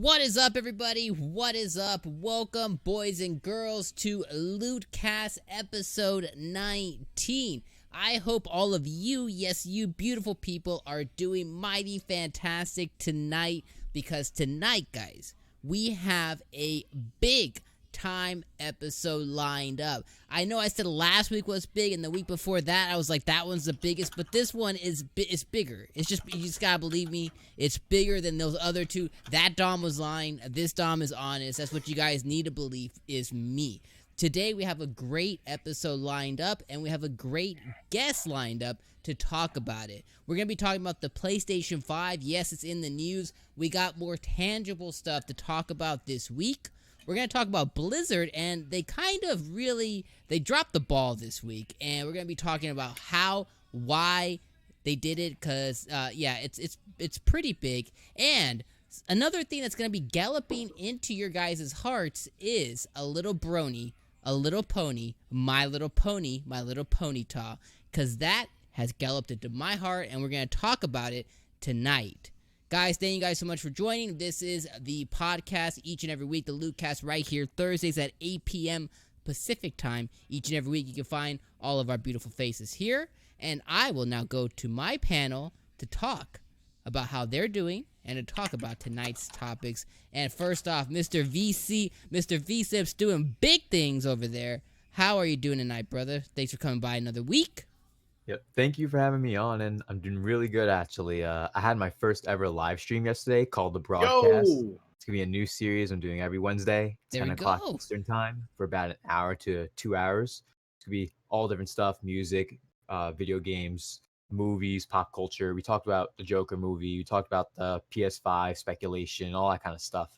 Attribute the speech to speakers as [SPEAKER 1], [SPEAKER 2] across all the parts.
[SPEAKER 1] What is up, everybody? What is up? Welcome, boys and girls, to LootCast Episode 19. I hope all of you, yes, you beautiful people, are doing mighty fantastic tonight, because tonight, guys, we have a big time episode lined up. I know I said last week was big, and the week before that I was like, that one's the biggest, but this one is bigger. You just gotta believe me, it's bigger than those other two. That Dom was lying, this Dom is honest. That's what you guys need to believe is me. Today we have a great episode lined up, and we have a great guest lined up to talk about it. We're going to be talking about the PlayStation 5. Yes, it's in the news. We got more tangible stuff to talk about this week. We're going to talk about Blizzard, and they they dropped the ball this week, and we're going to be talking about why they did it, because, it's pretty big. And another thing that's going to be galloping into your guys' hearts is a little brony, a little pony, My Little Ponyta, because that has galloped into my heart, and we're going to talk about it tonight. Guys, thank you guys so much for joining. This is the podcast each and every week, the LootCast, right here, Thursdays at 8 p.m. Pacific time. Each and every week, you can find all of our beautiful faces here. And I will now go to my panel to talk about how they're doing and to talk about tonight's topics. And first off, Mr. VCipz doing big things over there. How are you doing tonight, brother? Thanks for coming by another week.
[SPEAKER 2] Yep. Thank you for having me on, and I'm doing really good, actually. I had my first ever live stream yesterday called The Broadcast.
[SPEAKER 3] Yo!
[SPEAKER 2] It's going to be a new series I'm doing every Wednesday,
[SPEAKER 1] There
[SPEAKER 2] 10
[SPEAKER 1] we
[SPEAKER 2] o'clock
[SPEAKER 1] go.
[SPEAKER 2] Eastern time, for about an hour to 2 hours. It's going to be all different stuff, music, video games, movies, pop culture. We talked about the Joker movie. We talked about the PS5 speculation, all that kind of stuff.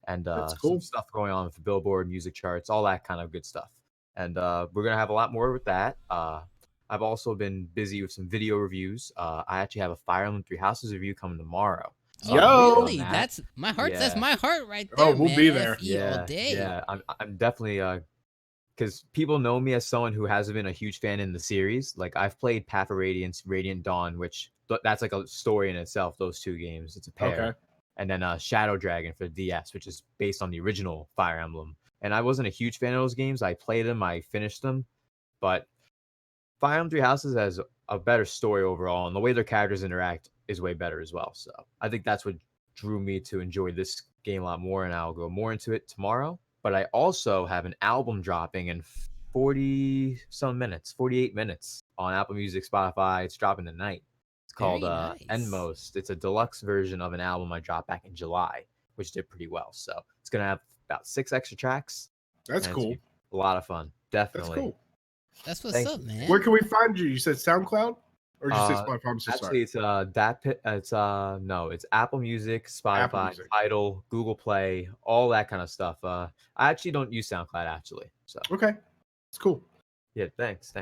[SPEAKER 2] And
[SPEAKER 3] That's cool.
[SPEAKER 2] some stuff going on with the Billboard music charts, all that kind of good stuff. And we're going to have a lot more with that. I've also been busy with some video reviews. I actually have a Fire Emblem Three Houses review coming tomorrow.
[SPEAKER 1] So
[SPEAKER 3] Yo!
[SPEAKER 1] really? That's my heart.
[SPEAKER 2] Yeah.
[SPEAKER 1] That's my heart right there.
[SPEAKER 3] Oh, we'll
[SPEAKER 1] man.
[SPEAKER 3] be there.
[SPEAKER 1] FE all day.
[SPEAKER 2] Yeah. I'm definitely because people know me as someone who hasn't been a huge fan in the series. Like, I've played Path of Radiance, Radiant Dawn, which that's like a story in itself. Those two games, it's a pair.
[SPEAKER 3] Okay.
[SPEAKER 2] And then Shadow Dragon for DS, which is based on the original Fire Emblem. And I wasn't a huge fan of those games. I played them, I finished them, but Fire Emblem Three Houses has a better story overall, and the way their characters interact is way better as well. So I think that's what drew me to enjoy this game a lot more, and I'll go more into it tomorrow. But I also have an album dropping in 48 minutes on Apple Music, Spotify. It's dropping tonight. It's called
[SPEAKER 1] Very nice.
[SPEAKER 2] Endmost. It's a deluxe version of an album I dropped back in July, which did pretty well. So it's going to have about 6 extra tracks.
[SPEAKER 3] That's
[SPEAKER 2] and it's
[SPEAKER 3] cool.
[SPEAKER 2] gonna be a lot of fun. Definitely.
[SPEAKER 3] That's cool.
[SPEAKER 1] That's what's
[SPEAKER 2] Thank
[SPEAKER 1] up,
[SPEAKER 2] you.
[SPEAKER 1] man.
[SPEAKER 3] Where can we find you? You said SoundCloud? Or did you say Spotify? I'm so
[SPEAKER 2] Actually,
[SPEAKER 3] sorry.
[SPEAKER 2] it's Apple Music, Spotify,
[SPEAKER 3] Music.
[SPEAKER 2] Tidal, Google Play, all that kind of stuff. I actually don't use SoundCloud, actually. So
[SPEAKER 3] Okay. It's cool.
[SPEAKER 2] yeah, thanks.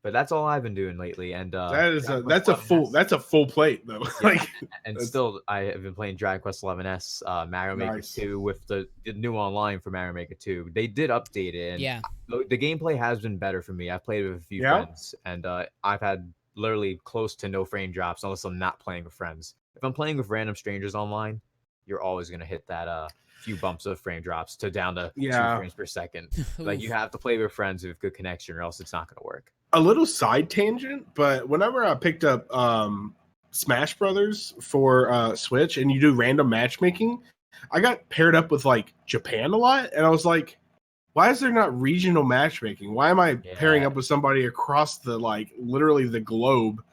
[SPEAKER 2] But that's all I've been doing lately, and
[SPEAKER 3] That's a full plate though.
[SPEAKER 2] Yeah,
[SPEAKER 3] Like,
[SPEAKER 2] and
[SPEAKER 3] that's-
[SPEAKER 2] still I have been playing Dragon Quest 11S, Mario Maker
[SPEAKER 3] Nice.
[SPEAKER 2] 2 with the new online for Mario Maker 2. They did update it, and
[SPEAKER 1] Yeah.
[SPEAKER 2] the gameplay has been better for me. I've played with a few
[SPEAKER 3] Yeah?
[SPEAKER 2] friends, and I've had literally close to no frame drops unless I'm not playing with friends. If I'm playing with random strangers online, you're always gonna hit that few bumps of frame drops to down to 2
[SPEAKER 3] Yeah.
[SPEAKER 2] frames per second. Like, you have to play with friends with good connection, or else it's not gonna work.
[SPEAKER 3] a little side tangent, but whenever I picked up Smash Brothers for Switch and you do random matchmaking, I got paired up with like Japan a lot, and I was like, why is there not regional matchmaking? Why am I pairing up with somebody across the literally the globe?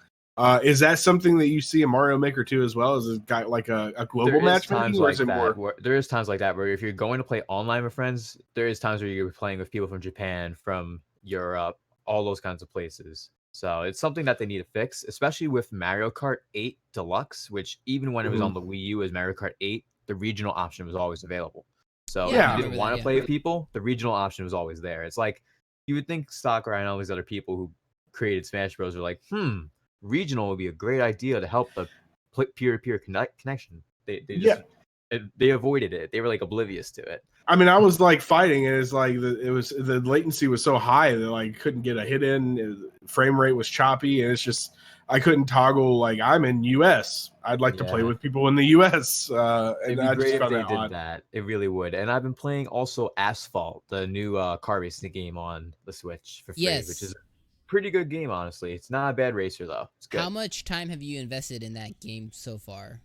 [SPEAKER 3] Is that something that you see in Mario Maker 2 as well? Is it got like a global
[SPEAKER 2] There is
[SPEAKER 3] matchmaking,
[SPEAKER 2] times
[SPEAKER 3] or
[SPEAKER 2] like
[SPEAKER 3] is it
[SPEAKER 2] that
[SPEAKER 3] more?
[SPEAKER 2] there is times like that where if you're going to play online with friends, there is times where you're playing with people from Japan, from Europe, all those kinds of places. So it's something that they need to fix, especially with Mario Kart 8 Deluxe, which even when it was on the Wii U as Mario Kart 8, the regional option was always available. So
[SPEAKER 1] Yeah,
[SPEAKER 2] if you didn't want to
[SPEAKER 1] yeah.
[SPEAKER 2] play with people, the regional option was always there. It's like, you would think Sakurai and all these other people who created Smash Bros. Are like, regional would be a great idea to help the peer-to-peer connection. They just They avoided it. They were like oblivious to it.
[SPEAKER 3] I mean, I was like fighting, and it's like the latency was so high that like couldn't get a hit in. Frame rate was choppy, and it's just I couldn't toggle. Like I'm in US, I'd like to play with people in the US.
[SPEAKER 2] It'd be great if they did that. It really would. And I've been playing also Asphalt, the new car racing game on the Switch for free, which is a pretty good game. Honestly, it's not a bad racer though. It's good.
[SPEAKER 1] How much time have you invested in that game so far?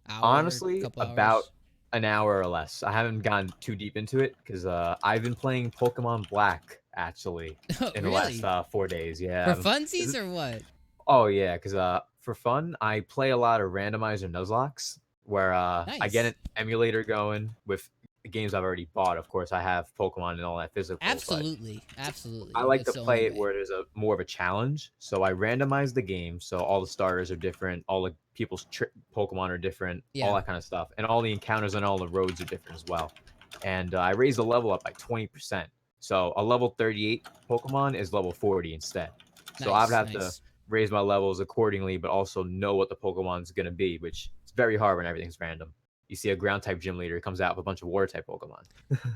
[SPEAKER 2] Honestly, about an hour or less. I haven't gone too deep into it because I've been playing Pokemon Black actually in the last 4 days. Yeah,
[SPEAKER 1] for funsies or what?
[SPEAKER 2] Oh yeah, because for fun, I play a lot of randomizer Nuzlocke where I get an emulator going with the games I've already bought. Of course, I have Pokemon and all that physical.
[SPEAKER 1] Absolutely.
[SPEAKER 2] I like to play it where there's more of a challenge. So I randomize the game, so all the starters are different, all the people's Pokemon are different, all that kind of stuff, and all the encounters on all the roads are different as well. And I raised the level up by 20%. So a level 38 Pokemon is level 40 instead. So I would have to raise my levels accordingly, but also know what the Pokemon's going to be, which is very hard when everything's random. You see a ground type gym leader, comes out with a bunch of water type Pokemon.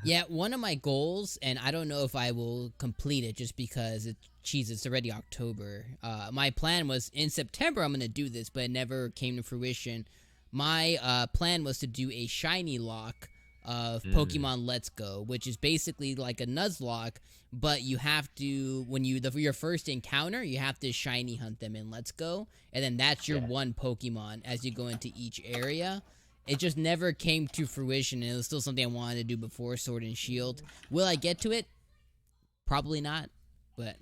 [SPEAKER 1] Yeah, one of my goals, and I don't know if I will complete it just because it's already October. My plan was in September I'm going to do this, but it never came to fruition. My plan was to do a shiny lock of Pokemon Let's Go, which is basically like a Nuzlocke, but you have to, when your first encounter, you have to shiny hunt them in Let's Go, and then that's your one Pokemon as you go into each area. It just never came to fruition, and it was still something I wanted to do before Sword and Shield. Will I get to it? Probably not, but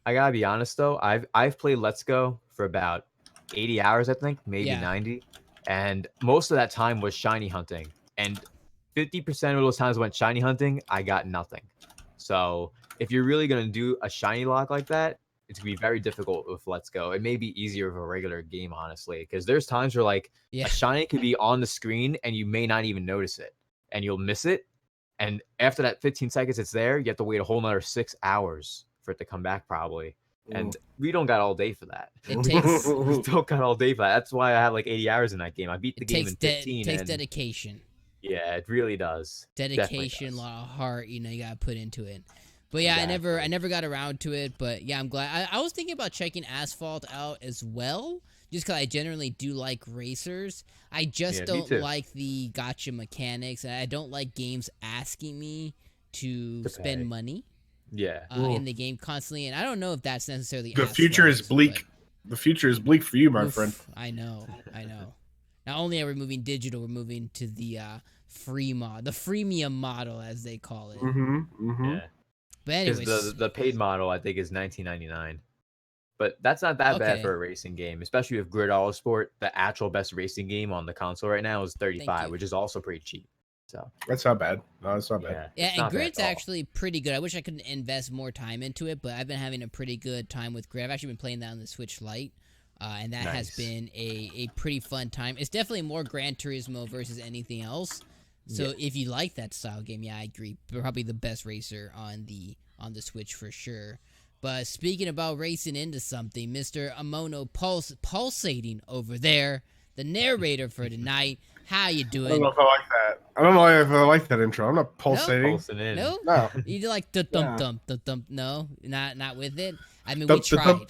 [SPEAKER 2] I gotta be honest though, I've played Let's Go for about 80 hours, I think, maybe 90, and most of that time was shiny hunting, and 50% of those times I went shiny hunting, I got nothing. So if you're really gonna do a shiny lock like that, it's gonna be very difficult with Let's Go. It may be easier with a regular game, honestly, because there's times where like a shiny could be on the screen and you may not even notice it, and you'll miss it. And after that 15 seconds it's there, you have to wait a whole nother 6 hours for it to come back probably. And we don't got all day for that.
[SPEAKER 1] It takes
[SPEAKER 2] we don't got all day for that. That's why I have like 80 hours in that game. I beat the game in 15.
[SPEAKER 1] It takes dedication.
[SPEAKER 2] Yeah, it really does.
[SPEAKER 1] Dedication, a lot of heart, you gotta put into it. But yeah, I never got around to it. But yeah, I'm glad. I was thinking about checking Asphalt out as well, just because I generally do like racers. I just don't like the gotcha mechanics, and I don't like games asking me to spend money. In the game constantly, and I don't know if that's necessarily
[SPEAKER 3] the future is bleak. The future is bleak for you, my friend.
[SPEAKER 1] I know. Not only are we moving digital, we're moving to the the freemium model, as they call it.
[SPEAKER 2] Yeah.
[SPEAKER 1] But anyways,
[SPEAKER 2] the paid model I think is $19.99, but that's not that bad for a racing game, especially with Grid Autosport. The actual best racing game on the console right now is $35, which is also pretty cheap. So
[SPEAKER 3] that's not bad. No, that's not bad.
[SPEAKER 1] Yeah, and Grid's actually pretty good. I wish I could invest more time into it, but I've been having a pretty good time with Grid. I've actually been playing that on the Switch Lite, and that has been a pretty fun time. It's definitely more Gran Turismo versus anything else. So if you like that style game, I agree. Probably the best racer on the Switch for sure. But speaking about racing into something, Mr. Amono pulsating over there, the narrator for tonight. How you doing?
[SPEAKER 3] I don't know if I like that. I don't know if I like that intro. I'm not pulsating.
[SPEAKER 1] No. You do like thump. No, not with it. I mean, we tried.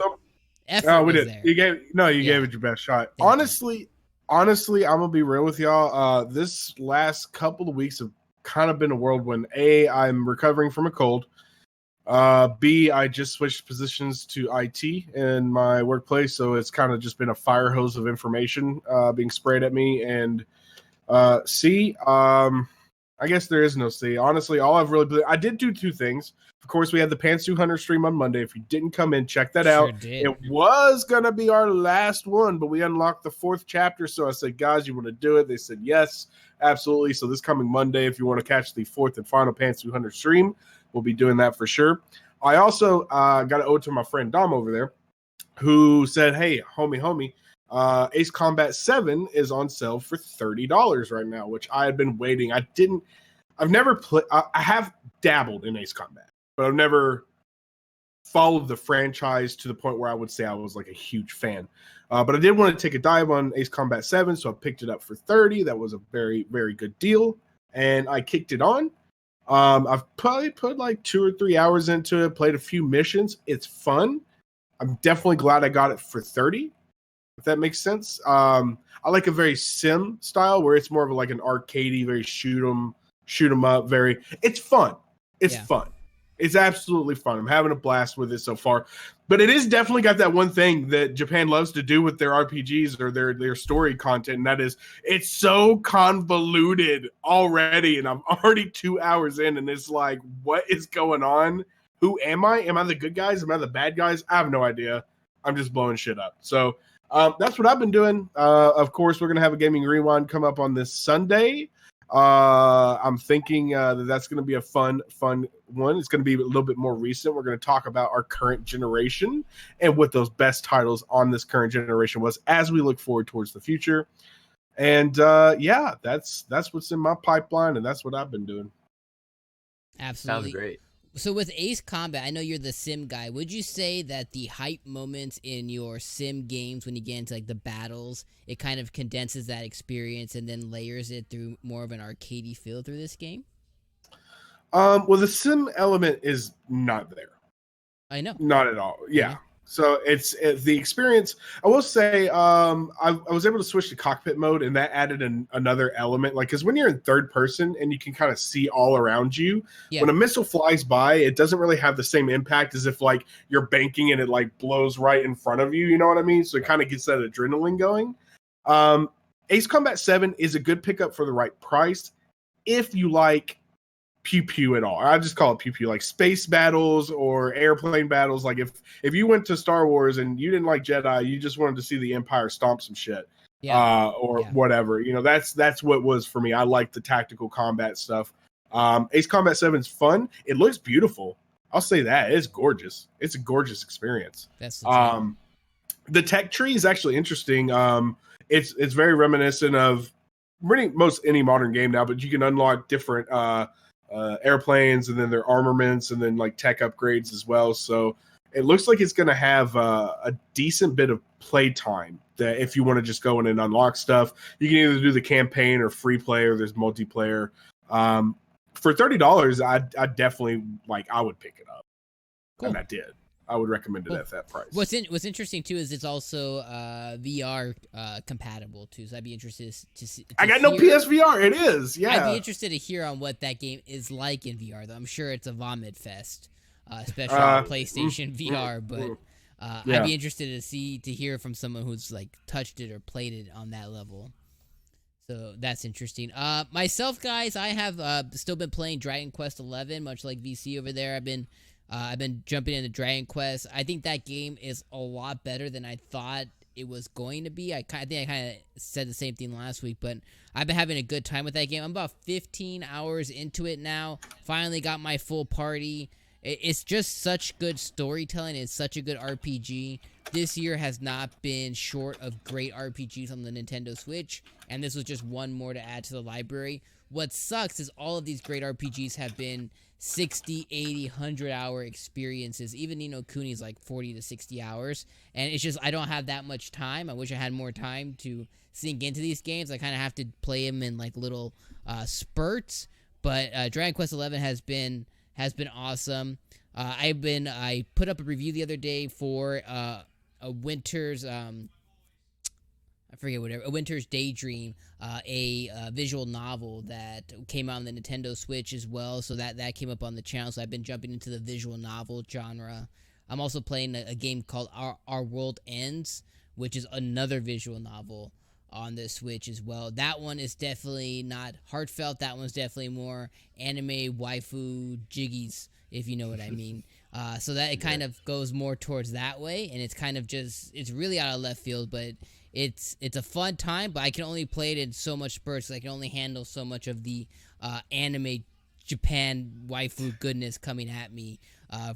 [SPEAKER 3] No, we did. You gave it your best shot. Honestly, I'm gonna be real with y'all. This last couple of weeks have kind of been a whirlwind. A, I'm recovering from a cold. B, I just switched positions to IT in my workplace, so it's kind of just been a fire hose of information being sprayed at me. And C, I guess there is no C. Honestly, all I've really I did do two things. Of course, we had the Pantsu Hunter stream on Monday. If you didn't come in, check that out.
[SPEAKER 1] Did.
[SPEAKER 3] It was going to be our last one, but we unlocked the 4th chapter. So I said, guys, you want to do it? They said, yes, absolutely. So this coming Monday, if you want to catch the 4th and final Pantsu Hunter stream, we'll be doing that for sure. I also got to owe it to my friend Dom over there, who said, hey, homie, Ace Combat 7 is on sale for $30 right now, which I had been waiting. I've never played. I have dabbled in Ace Combat, but I've never followed the franchise to the point where I would say I was like a huge fan. But I did want to take a dive on Ace Combat 7, so I picked it up for $30. That was a very, very good deal, and I kicked it on. I've probably put like 2 or 3 hours into it, played a few missions. It's fun. I'm definitely glad I got it for $30, if that makes sense. I like a very sim style where it's more of like an arcadey, very shoot 'em up. It's fun. It's fun. It's absolutely fun. I'm having a blast with it so far. But it is definitely got that one thing that Japan loves to do with their RPGs or their story content, and that is it's so convoluted already. And I'm already 2 hours in, and it's like, what is going on? Who am I? Am I the good guys? Am I the bad guys? I have no idea. I'm just blowing shit up. So that's what I've been doing. Of course, we're going to have a Gaming Rewind come up on this Sunday. I'm thinking that's going to be a fun one. It's going to be a little bit more recent. We're going to talk about our current generation and what those best titles on this current generation was as we look forward towards the future. And that's what's in my pipeline, and that's what I've been doing.
[SPEAKER 1] Absolutely.
[SPEAKER 2] Sounds great.
[SPEAKER 1] So with Ace Combat, I know you're the sim guy. Would you say that the hype moments in your sim games, when you get into like the battles, it kind of condenses that experience and then layers it through more of an arcadey feel through this game?
[SPEAKER 3] Well, the sim element is not there.
[SPEAKER 1] I know.
[SPEAKER 3] Not at all. Yeah. So it's the experience. I will say I was able to switch to cockpit mode, and that added another element. Like, because when you're in third person and you can kind of see all around you, when a missile flies by, it doesn't really have the same impact as if like you're banking and it like blows right in front of you. You know what I mean? So it kind of gets that adrenaline going. Ace Combat 7 is a good pickup for the right price if you like pew pew at all. I just call it pew pew, like space battles or airplane battles. Like if you went to Star Wars and you didn't like Jedi, you just wanted to see the Empire stomp some shit, whatever. You know, that's what was for me. I like the tactical combat stuff. Ace Combat 7 is fun. It looks beautiful. I'll say that. It's gorgeous. It's a gorgeous experience.
[SPEAKER 1] That's
[SPEAKER 3] the tech tree is actually interesting. It's very reminiscent of most any modern game now, but you can unlock different airplanes and then their armaments and then like tech upgrades as well. So it looks like it's going to have a decent bit of play time that if you want to just go in and unlock stuff, you can either do the campaign or free play or there's multiplayer. For $30, I definitely I would pick it up. Cool. And I did. I would recommend it at that price.
[SPEAKER 1] What's interesting too is it's also VR compatible too. So I'd be interested to see.
[SPEAKER 3] I got no PSVR. It is, yeah.
[SPEAKER 1] I'd be interested to hear on what that game is like in VR. Though I'm sure it's a vomit fest, especially on PlayStation VR. But I'd be interested to hear from someone who's like touched it or played it on that level. So that's interesting. Myself, guys, I have still been playing Dragon Quest 11, much like VC over there. I've been jumping into Dragon Quest. I think that game is a lot better than I thought it was going to be. I think I kind of said the same thing last week, but I've been having a good time with that game. I'm about 15 hours into it now. Finally got my full party. It's just such good storytelling. It's such a good RPG. This year has not been short of great RPGs on the Nintendo Switch, and this was just one more to add to the library. What sucks is all of these great RPGs have been 60, 80, 100-hour experiences. Even Ni no Kuni is like 40 to 60 hours. And it's just, I don't have that much time. I wish I had more time to sink into these games. I kind of have to play them in like little spurts. But Dragon Quest 11 has been awesome. I put up a review the other day for a Winter's A Winter's Daydream, a visual novel that came out on the Nintendo Switch as well. So that came up on the channel. So I've been jumping into the visual novel genre. I'm also playing a game called Our World Ends, which is another visual novel on the Switch as well. That one is definitely not heartfelt. That one's definitely more anime waifu jiggies, if you know what I mean. So that it kind of goes more towards that way, and it's kind of just, it's really out of left field, but it's a fun time, but I can only play it in so much spurts. I can only handle so much of the anime Japan waifu goodness coming at me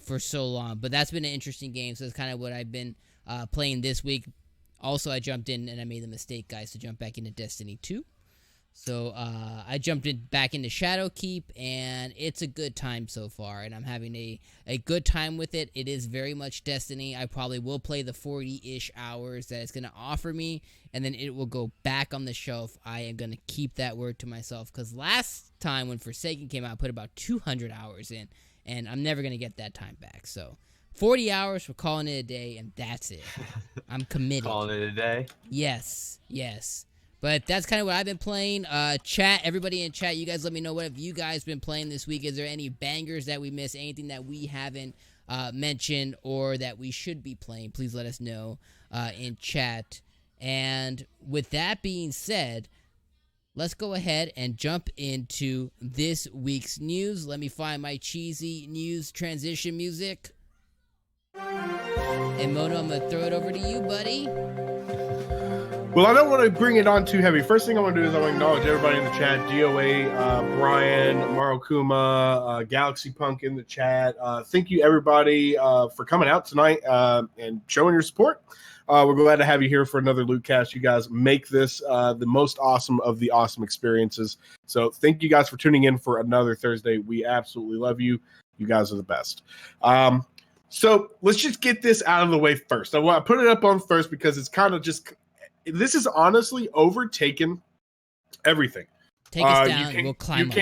[SPEAKER 1] for so long. But that's been an interesting game, so it's kind of what I've been playing this week. Also, I jumped in and I made the mistake, guys, to jump back into Destiny 2. So I jumped back into Shadowkeep, and it's a good time so far, and I'm having a good time with it. It is very much Destiny. I probably will play the 40-ish hours that it's going to offer me, and then it will go back on the shelf. I am going to keep that word to myself, because last time when Forsaken came out, I put about 200 hours in, and I'm never going to get that time back. So 40 hours, we're calling it a day, and that's it. I'm committed.
[SPEAKER 2] Calling it a day.
[SPEAKER 1] Yes. But that's kind of what I've been playing. Chat, everybody in chat, you guys let me know what have you guys been playing this week. Is there any bangers that we missed, anything that we haven't mentioned or that we should be playing? Please let us know in chat. And with that being said, let's go ahead and jump into this week's news. Let me find my cheesy news transition music. And Moto, I'm going to throw it over to you, buddy.
[SPEAKER 3] Well, I don't want to bring it on too heavy. First thing I want to do is I want to acknowledge everybody in the chat. DOA, Brian, Marokuma, Galaxy Punk in the chat. Thank you, everybody, for coming out tonight and showing your support. We're glad to have you here for another LootCast. You guys make this the most awesome of the awesome experiences. So thank you guys for tuning in for another Thursday. We absolutely love you. You guys are the best. So let's just get this out of the way first. I want to put it up on first because it's kind of just... This is honestly overtaken everything.
[SPEAKER 1] Take us down. We'll climb up.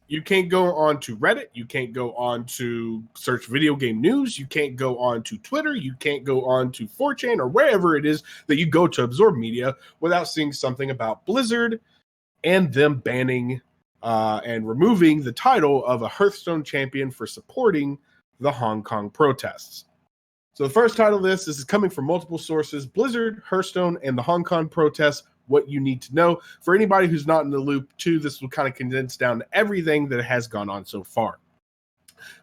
[SPEAKER 3] You can't go on to Reddit. You can't go on to search video game news. You can't go on to Twitter. You can't go on to 4chan or wherever it is that you go to absorb media without seeing something about Blizzard and them banning and removing the title of a Hearthstone champion for supporting the Hong Kong protests. So the first title of this is coming from multiple sources: Blizzard, Hearthstone, and the Hong Kong protests, what you need to know. For anybody who's not in the loop, too, this will kind of condense down to everything that has gone on so far.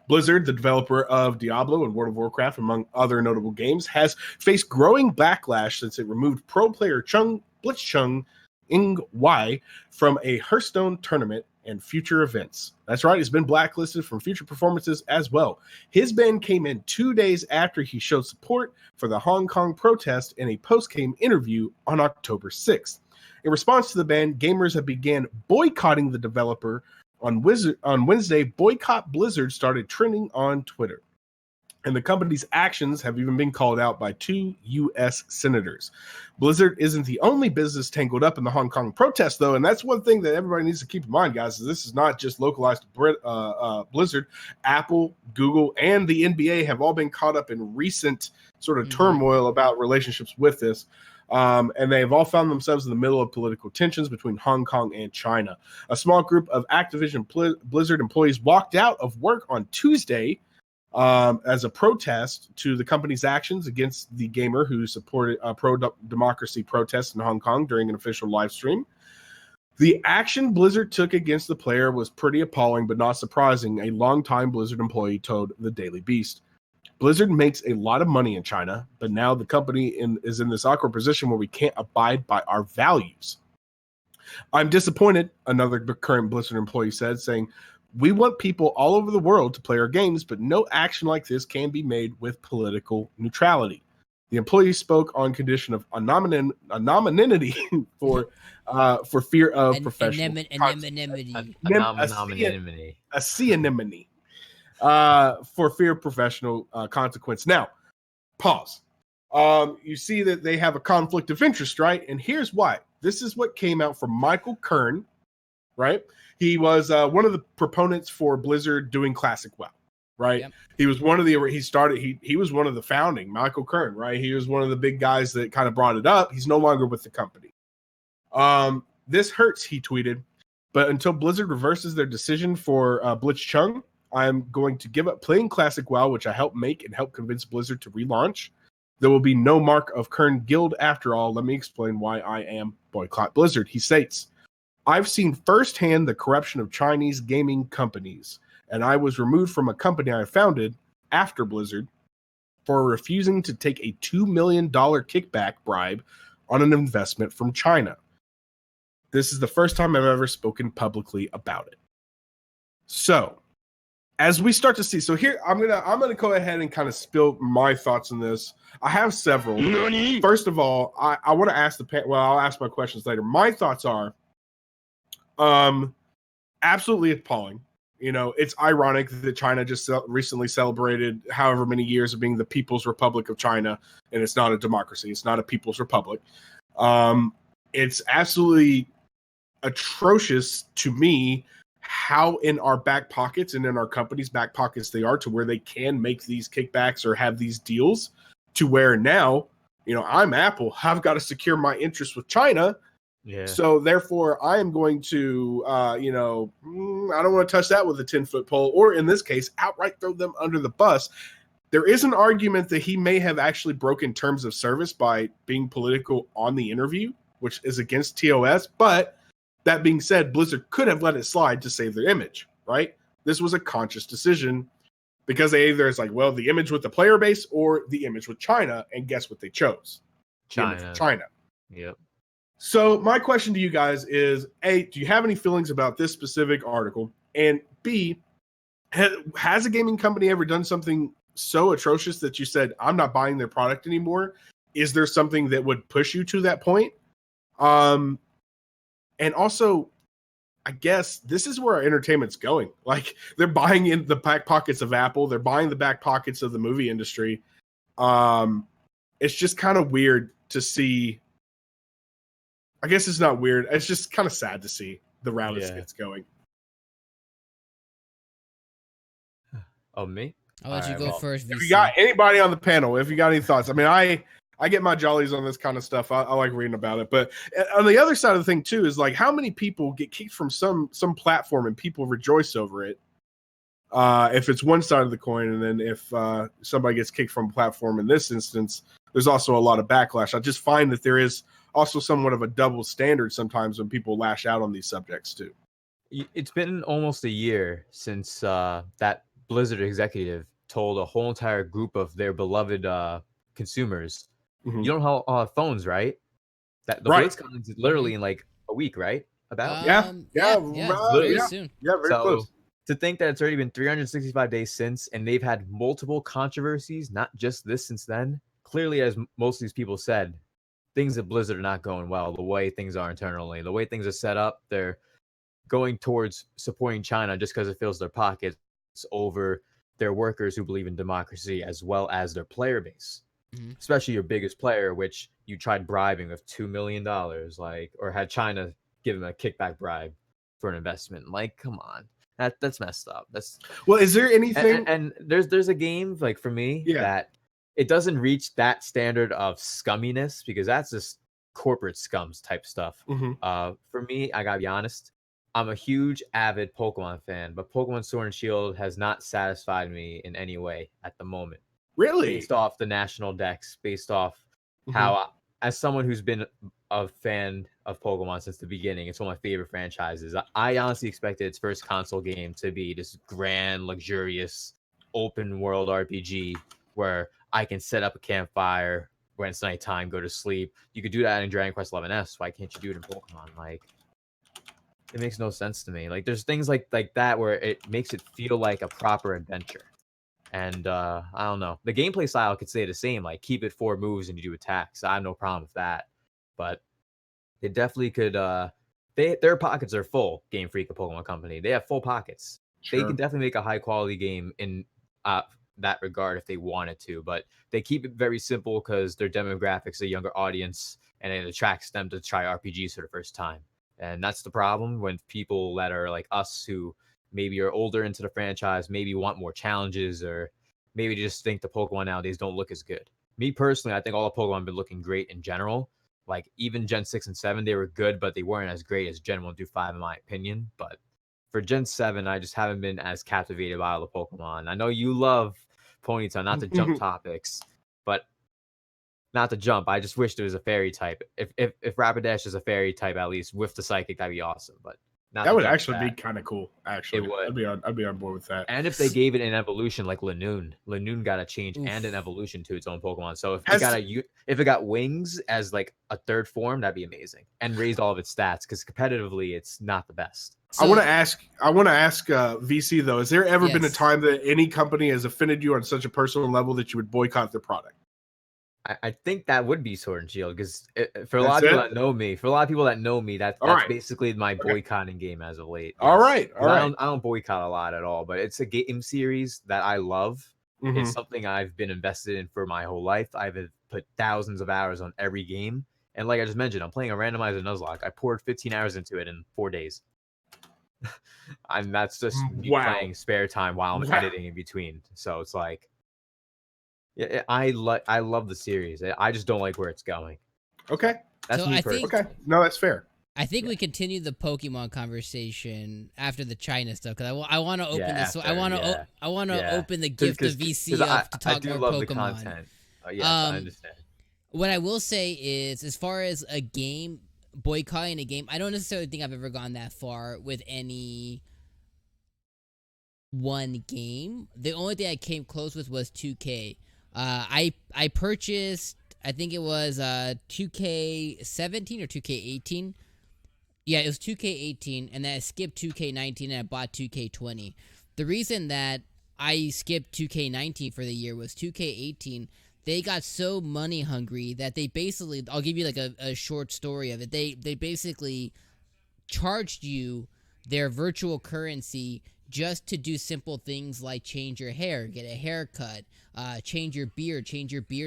[SPEAKER 3] Blizzard, the developer of Diablo and World of Warcraft, among other notable games, has faced growing backlash since it removed pro player Blitzchung Ing-Wai from a Hearthstone tournament and future events. That's right, he's been blacklisted from future performances as well. His ban came in 2 days after he showed support for the Hong Kong protest in a post-game interview on October 6th. In response to the ban, gamers have began boycotting the developer. On Wednesday, Boycott Blizzard started trending on Twitter. And the company's actions have even been called out by 2 U.S. senators. Blizzard isn't the only business tangled up in the Hong Kong protest, though, and that's one thing that everybody needs to keep in mind, guys. Is this is not just localized to Blizzard. Apple, Google, and the NBA have all been caught up in recent sort of turmoil about relationships with this. And they've all found themselves in the middle of political tensions between Hong Kong and China. A small group of Activision Blizzard employees walked out of work on Tuesday as a protest to the company's actions against the gamer who supported pro-democracy protests in Hong Kong during an official live stream. The action Blizzard took against the player was pretty appalling, but not surprising, a longtime Blizzard employee told the Daily Beast. Blizzard makes a lot of money in China, but now the company is in this awkward position where we can't abide by our values. I'm disappointed, another current Blizzard employee said, saying, "We want people all over the world to play our games, but no action like this can be made with political neutrality." The employee spoke on condition of anonymity for fear of professional anonymity for fear of professional consequence. Now, pause. You see that they have a conflict of interest, right? And here's why. This is what came out from Michael Kern, right? He was one of the proponents for Blizzard doing Classic WoW, right? Yep. He was one of the he was one of the founding, Michael Kern, right? He was one of the big guys that kind of brought it up. He's no longer with the company. This hurts, he tweeted, but until Blizzard reverses their decision for Blitzchung, I'm going to give up playing Classic WoW, which I helped make and help convince Blizzard to relaunch. There will be no mark of Kern Guild after all. Let me explain why I am boycott Blizzard. He states, "I've seen firsthand the corruption of Chinese gaming companies, and I was removed from a company I founded after Blizzard for refusing to take a $2 million kickback bribe on an investment from China. This is the first time I've ever spoken publicly about it." So, as we start to see, so here I'm gonna go ahead and kind of spill my thoughts on this. I have several. First of all, I want to ask I'll ask my questions later. My thoughts are, Absolutely appalling. You know, it's ironic that China just recently celebrated however many years of being the People's Republic of China, and it's not a democracy. It's not a People's Republic. It's absolutely atrocious to me how in our back pockets and in our company's back pockets they are to where they can make these kickbacks or have these deals to where now, you know, I'm Apple. I've got to secure my interests with China.
[SPEAKER 2] Yeah.
[SPEAKER 3] So therefore, I am going to, I don't want to touch that with a 10-foot pole, or in this case, outright throw them under the bus. There is an argument that he may have actually broken terms of service by being political on the interview, which is against TOS. But that being said, Blizzard could have let it slide to save their image, right? This was a conscious decision because they either it's like, well, the image with the player base or the image with China, and guess what they chose? China.
[SPEAKER 2] Yep.
[SPEAKER 3] So my question to you guys is, A, do you have any feelings about this specific article? And B, has a gaming company ever done something so atrocious that you said, I'm not buying their product anymore? Is there something that would push you to that point? And also, I guess this is where our entertainment's going. Like, they're buying in the back pockets of Apple. They're buying the back pockets of the movie industry. It's just kind of weird to see. I guess it's not weird. It's just kind of sad to see the route it's going.
[SPEAKER 2] Oh, me?
[SPEAKER 1] I'll let you go first,
[SPEAKER 3] If
[SPEAKER 1] VC.
[SPEAKER 3] you got anybody on the panel, if you got any thoughts. I mean, I get my jollies on this kind of stuff. I like reading about it. But on the other side of the thing, too, is like how many people get kicked from some platform and people rejoice over it. If it's one side of the coin, and then if somebody gets kicked from a platform in this instance, there's also a lot of backlash. I just find that there is also somewhat of a double standard sometimes when people lash out on these subjects too.
[SPEAKER 2] It's been almost a year since that Blizzard executive told a whole entire group of their beloved consumers, you don't have phones, right? That the BlizzCon is literally in like a week, right? About
[SPEAKER 1] very soon.
[SPEAKER 3] Yeah, very close.
[SPEAKER 2] To think that it's already been 365 days since, and they've had multiple controversies, not just this since then. Clearly, as most of these people said, things at Blizzard are not going well. The way things are internally, the way things are set up, they're going towards supporting China just because it fills their pockets over their workers who believe in democracy as well as their player base, especially your biggest player, which you tried bribing with $2 million, like, or had China give him a kickback bribe for an investment. Like, come on, that's messed up. That's
[SPEAKER 3] is there anything?
[SPEAKER 2] And there's a game like for me that. It doesn't reach that standard of scumminess because that's just corporate scums type stuff. For me, I gotta be honest, I'm a huge avid Pokemon fan, but Pokemon Sword and Shield has not satisfied me in any way at the moment.
[SPEAKER 3] Really?
[SPEAKER 2] Based off the national decks, based off how, as someone who's been a fan of Pokemon since the beginning, it's one of my favorite franchises. I honestly expected its first console game to be this grand, luxurious, open world RPG where I can set up a campfire when it's nighttime, go to sleep. You could do that in Dragon Quest XI-S. Why can't you do it in Pokemon? Like, it makes no sense to me. Like, there's things like that where it makes it feel like a proper adventure. And I don't know. The gameplay style could stay the same. Like, keep it 4 moves and you do attacks. I have no problem with that. But they definitely could. Their pockets are full. Game Freak, a Pokemon company, they have full pockets. Sure. They can definitely make a high quality game in that regard if they wanted to, but they keep it very simple because their demographics a younger audience and it attracts them to try RPGs for the first time. And that's the problem when people that are like us who maybe are older into the franchise, maybe want more challenges, or maybe just think the Pokemon nowadays don't look as good. Me personally, I think all the Pokemon have been looking great in general. Like even Gen 6 and 7, they were good, but they weren't as great as Gen 1 through 5 in my opinion. But for Gen 7, I just haven't been as captivated by all the Pokemon. I know you love Ponyta, not to jump topics, but not to jump. I just wish there was a fairy type. If Rapidash is a fairy type, at least with the psychic, that'd be awesome. But
[SPEAKER 3] that would actually be kind of cool. Actually,
[SPEAKER 2] it would.
[SPEAKER 3] I'd be on board with that.
[SPEAKER 2] And if they gave it an evolution like Lanoon got a change and an evolution to its own Pokemon. So if it got wings as like a third form, that'd be amazing. And raised all of its stats because competitively, it's not the best.
[SPEAKER 3] So, I want to ask VC though. Has there ever been a time that any company has offended you on such a personal level that you would boycott their product?
[SPEAKER 2] I think that would be Sword and Shield because for a
[SPEAKER 3] That's
[SPEAKER 2] lot of people
[SPEAKER 3] it?
[SPEAKER 2] that know me, that's
[SPEAKER 3] All right.
[SPEAKER 2] basically my
[SPEAKER 3] Okay.
[SPEAKER 2] boycotting game as of late.
[SPEAKER 3] All
[SPEAKER 2] Yes.
[SPEAKER 3] right.
[SPEAKER 2] 'Cause I don't boycott a lot at all, but it's a game series that I love.
[SPEAKER 3] Mhm.
[SPEAKER 2] It's something I've been invested in for my whole life. I've put thousands of hours on every game, and like I just mentioned, I'm playing a randomizer Nuzlocke. I poured 15 hours into it in 4 days. And that's just me
[SPEAKER 3] Wow.
[SPEAKER 2] playing spare time while I'm
[SPEAKER 3] Wow.
[SPEAKER 2] editing in between. So it's like, yeah, I love the series. I just don't like where it's going.
[SPEAKER 3] Okay.
[SPEAKER 2] That's
[SPEAKER 1] So
[SPEAKER 2] me
[SPEAKER 1] I
[SPEAKER 2] personally.
[SPEAKER 1] think-
[SPEAKER 3] Okay. No, that's fair.
[SPEAKER 1] I think
[SPEAKER 2] Yeah.
[SPEAKER 1] we continue the Pokemon conversation after the China stuff because I want to open this.
[SPEAKER 2] after,
[SPEAKER 1] I want to
[SPEAKER 2] yeah.
[SPEAKER 1] I want to
[SPEAKER 2] Yeah.
[SPEAKER 1] open the gift of VC up to talk
[SPEAKER 2] I do
[SPEAKER 1] more
[SPEAKER 2] love
[SPEAKER 1] Pokemon.
[SPEAKER 2] the content. Yes, I
[SPEAKER 1] Um,
[SPEAKER 2] understand.
[SPEAKER 1] What I will say is, as far as a game boycotting a game, I don't necessarily think I've ever gone that far with any one game. The only thing I came close with was 2K. I purchased, I think it was 2K17 or 2K18. Yeah, it was 2K18, and then I skipped 2K19 and I bought 2K20. The reason that I skipped 2K19 for the year was 2K18. They got so money hungry that they basically, I'll give you like a short story of it. They basically charged you their virtual currency just to do simple things like change your hair, get a haircut, change your beard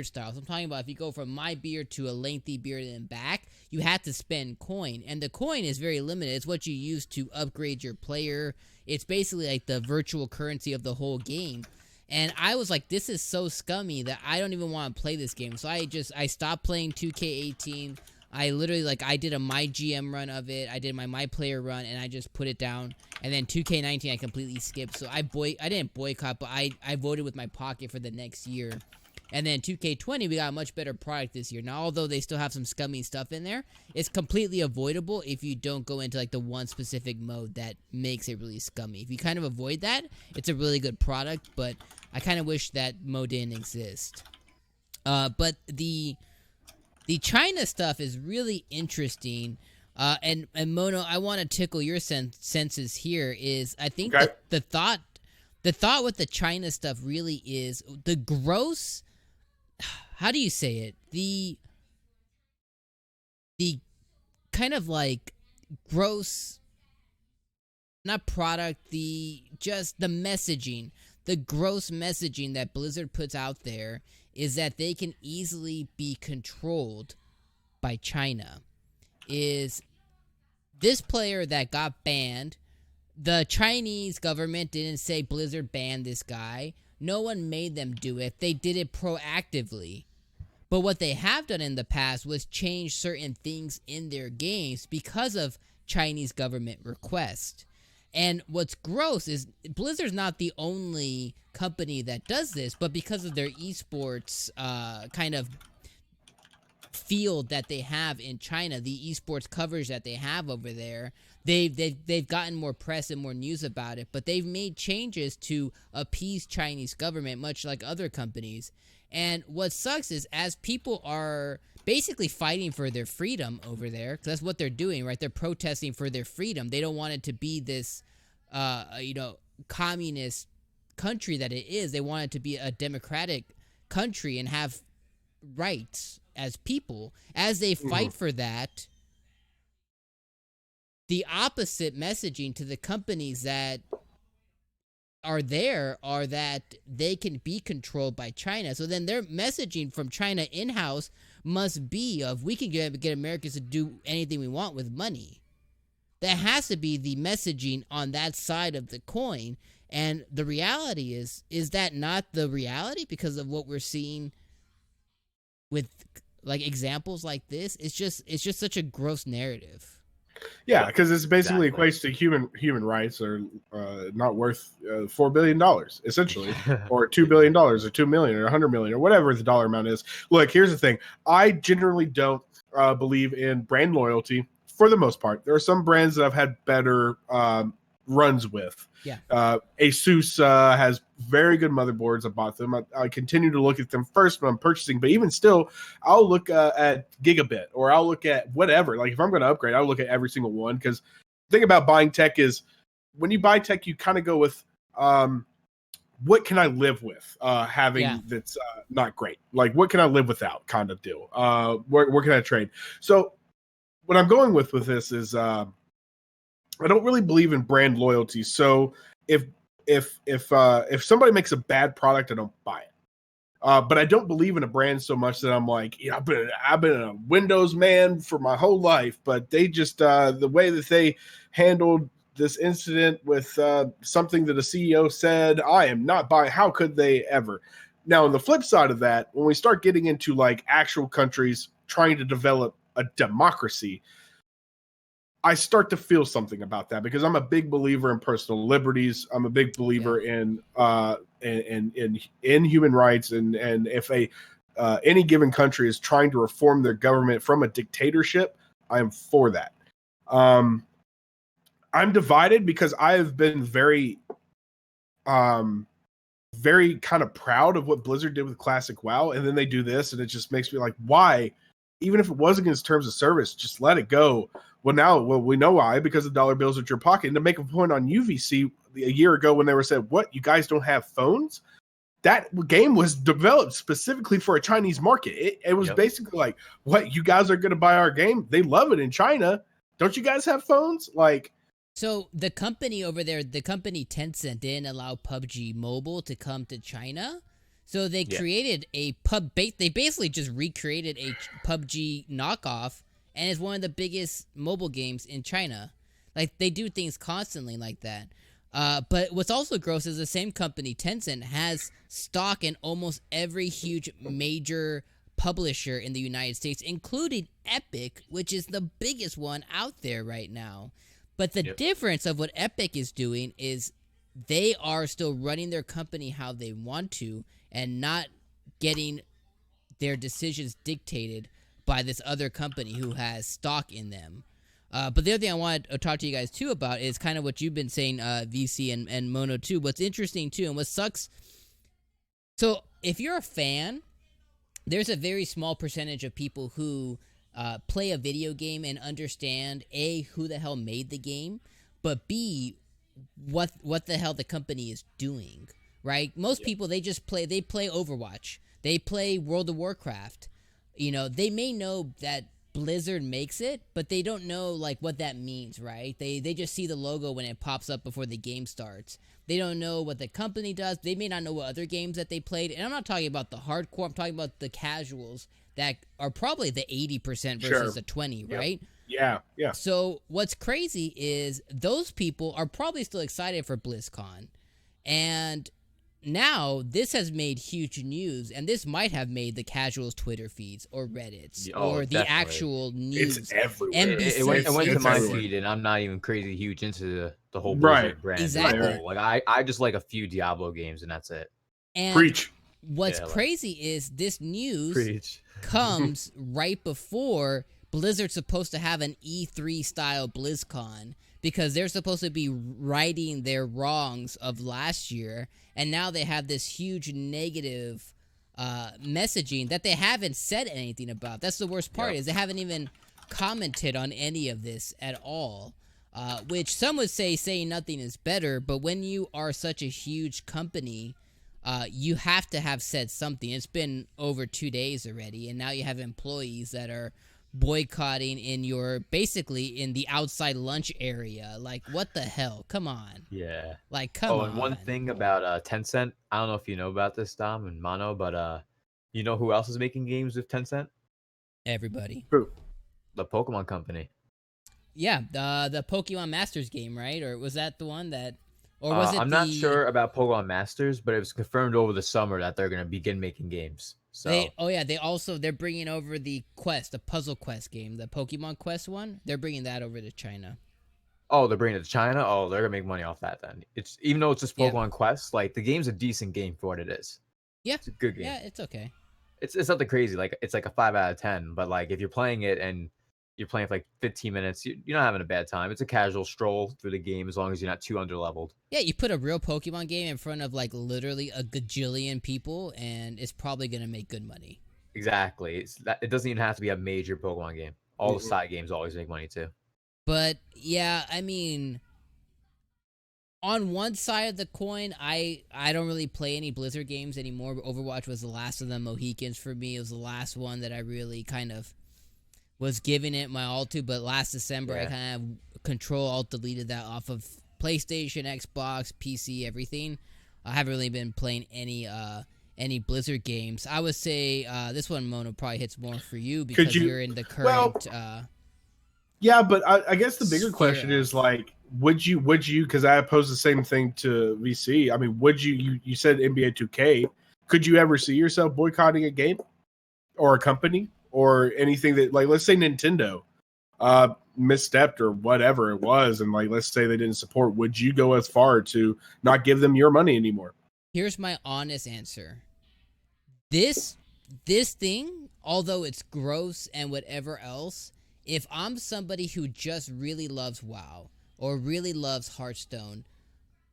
[SPEAKER 1] style. So I'm talking about if you go from my beard to a lengthy beard and back, you have to spend coin. And the coin is very limited. It's what you use to upgrade your player. It's basically like the virtual currency of the whole game. And I was like, this is so scummy that I don't even want to play this game. So I stopped playing 2K18. I literally, I did a my GM run of it. I did my player run, and I just put it down. And then 2K19, I completely skipped. So I didn't boycott, but I voted with my pocket for the next year. And then 2K20, we got a much better product this year. Now, although they still have some scummy stuff in there, it's completely avoidable if you don't go into, the one specific mode that makes it really scummy. If you kind of avoid that, it's a really good product, but I kind of wish that mode didn't exist. But the China stuff is really interesting. And Mono, I want to tickle your senses here. Is I think
[SPEAKER 3] Okay.
[SPEAKER 1] the thought with the China stuff really is the gross. How do you say it? The kind of gross, not product. Just the messaging, the gross messaging that Blizzard puts out there is that they can easily be controlled by China. Is this player that got banned, the Chinese government didn't say Blizzard banned this guy. No one made them do it. They did it proactively. But what they have done in the past was change certain things in their games because of Chinese government request. And what's gross is Blizzard's not the only company that does this, but because of their esports kind of field that they have in China, the esports coverage that they have over there, they've gotten more press and more news about it, but they've made changes to appease Chinese government, much like other companies. And what sucks is as people are basically fighting for their freedom over there, because that's what they're doing, right? They're protesting for their freedom. They don't want it to be this, communist country that it is. They want it to be a democratic country and have rights as people. As they fight for that, the opposite messaging to the companies that are there are that they can be controlled by China. So then their messaging from China in-house must be of, we can get Americans to do anything we want with money. That has to be the messaging on that side of the coin. And the reality is that not the reality because of what we're seeing with examples like this? It's just such a gross narrative.
[SPEAKER 3] Yeah, because it's basically equates to human rights are not worth $4 billion essentially, or $2 billion, or 2 million, or 100 million, or whatever the dollar amount is. Look, here's the thing: I generally don't believe in brand loyalty for the most part. There are some brands that I've had better runs with.
[SPEAKER 1] Yeah.
[SPEAKER 3] Asus has very good motherboards. I bought them. I continue to look at them first when I'm purchasing, but even still, I'll look at Gigabit, or I'll look at whatever. Like if I'm going to upgrade, I'll look at every single one, because the thing about buying tech is when you buy tech, you kind of go with what can I live with having
[SPEAKER 1] Yeah.
[SPEAKER 3] that's not great? Like, what can I live without kind of deal? Where can I trade? So what I'm going with this is I don't really believe in brand loyalty. So if somebody makes a bad product, I don't buy it. But I don't believe in a brand so much that I'm like, I've been a Windows man for my whole life, but they just the way that they handled this incident with something that a CEO said, I am not buying. How could they ever? Now, on the flip side of that, when we start getting into like actual countries trying to develop a democracy, I start to feel something about that because I'm a big believer in personal liberties. I'm a big believer in human rights, and if any given country is trying to reform their government from a dictatorship, I am for that. I'm divided because I have been very kind of proud of what Blizzard did with Classic WoW, and then they do this, and it just makes me like, why? Even if it was against terms of service, just let it go. Well, we know why, because the dollar bills at your pocket. And to make a point on UVC a year ago when they were said, what, you guys don't have phones? That game was developed specifically for a Chinese market. It was basically like, what, you guys are going to buy our game? They love it in China. Don't you guys have phones? Like,
[SPEAKER 1] so the company over there, the company Tencent didn't allow PUBG Mobile to come to China. So they created a they basically just recreated a PUBG knockoff, and it's one of the biggest mobile games in China. Like, they do things constantly like that. But what's also gross is the same company, Tencent, has stock in almost every huge major publisher in the United States, including Epic, which is the biggest one out there right now. But the difference of what Epic is doing is they are still running their company how they want to and not getting their decisions dictated by this other company who has stock in them. But the other thing I want to talk to you guys too about is kind of what you've been saying, VC and Mono too. What's interesting too, and what sucks. So if you're a fan, there's a very small percentage of people who play a video game and understand A, who the hell made the game, but B, what the hell the company is doing. Right? Most people, they play Overwatch. They play World of Warcraft. You know, they may know that Blizzard makes it, but they don't know like what that means, right? They just see the logo when it pops up before the game starts. They don't know what the company does. They may not know what other games that they played. And I'm not talking about the hardcore. I'm talking about the casuals that are probably the 80% versus the 20, right?
[SPEAKER 3] Yeah.
[SPEAKER 1] So what's crazy is those people are probably still excited for BlizzCon. And now this has made huge news, and this might have made the casuals Twitter feeds or Reddits or the
[SPEAKER 2] definitely.
[SPEAKER 1] actual news.
[SPEAKER 3] It's everywhere.
[SPEAKER 1] NBC.
[SPEAKER 2] It went to my
[SPEAKER 3] everywhere.
[SPEAKER 2] feed, and I'm not even crazy huge into the whole Blizzard brand.
[SPEAKER 1] Exactly.
[SPEAKER 2] As a whole. Like I just like a few Diablo games, and that's it.
[SPEAKER 1] And
[SPEAKER 3] Preach.
[SPEAKER 1] what's crazy is this news comes right before Blizzard's supposed to have an E3 style BlizzCon, because they're supposed to be righting their wrongs of last year, and now they have this huge negative messaging that they haven't said anything about. That's the worst part, is they haven't even commented on any of this at all, which some would say saying nothing is better, but when you are such a huge company, you have to have said something. It's been over 2 days already, and now you have employees that are boycotting basically in the outside lunch area. Like, what the hell? Come on.
[SPEAKER 2] Yeah.
[SPEAKER 1] Like, come on.
[SPEAKER 2] And one thing about Tencent, I don't know if you know about this, Dom and Mono, but you know who else is making games with Tencent?
[SPEAKER 1] Everybody.
[SPEAKER 3] Who?
[SPEAKER 2] The Pokemon company.
[SPEAKER 1] Yeah, the Pokemon Masters game, right? Or was that the one that, or was it
[SPEAKER 2] I'm not sure about Pokemon Masters, but it was confirmed over the summer that they're going to begin making games. So
[SPEAKER 1] they're bringing over the puzzle quest game, the Pokemon Quest one. They're bringing that over to China.
[SPEAKER 2] Oh, they're bringing it to China. Oh, they're gonna make money off that then. It's even though it's just Pokemon Quest, like the game's a decent game for what it is.
[SPEAKER 1] Yeah,
[SPEAKER 2] it's a good game.
[SPEAKER 1] Yeah, it's okay.
[SPEAKER 2] It's nothing crazy. Like it's like a 5 out of 10. But like if you're playing it and you're playing for like 15 minutes, you're not having a bad time. It's a casual stroll through the game as long as you're not too underleveled.
[SPEAKER 1] Yeah, you put a real Pokemon game in front of like literally a gajillion people, and it's probably gonna make good money.
[SPEAKER 2] Exactly. It doesn't even have to be a major Pokemon game. All the side games always make money too.
[SPEAKER 1] But yeah, I mean, On one side of the coin, I don't really play any Blizzard games anymore. But Overwatch was the last of the Mohicans for me. It was the last one that I really kind of was giving it my all to. But last December, I kind of Control-Alt-Deleted that off of PlayStation, Xbox, PC, everything. I haven't really been playing any Blizzard games. I would say this one, Mono, probably hits more for you because you're in the current.
[SPEAKER 3] Yeah, but I guess the bigger question is like, would you? Because I posed the same thing to VC. I mean, would you? You said NBA 2K. Could you ever see yourself boycotting a game or a company or anything that, like, let's say Nintendo misstepped or whatever it was, and like, let's say they didn't support. Would you go as far to not give them your money anymore?
[SPEAKER 1] Here's my honest answer. This thing, although it's gross and whatever else, if I'm somebody who just really loves WoW or really loves Hearthstone,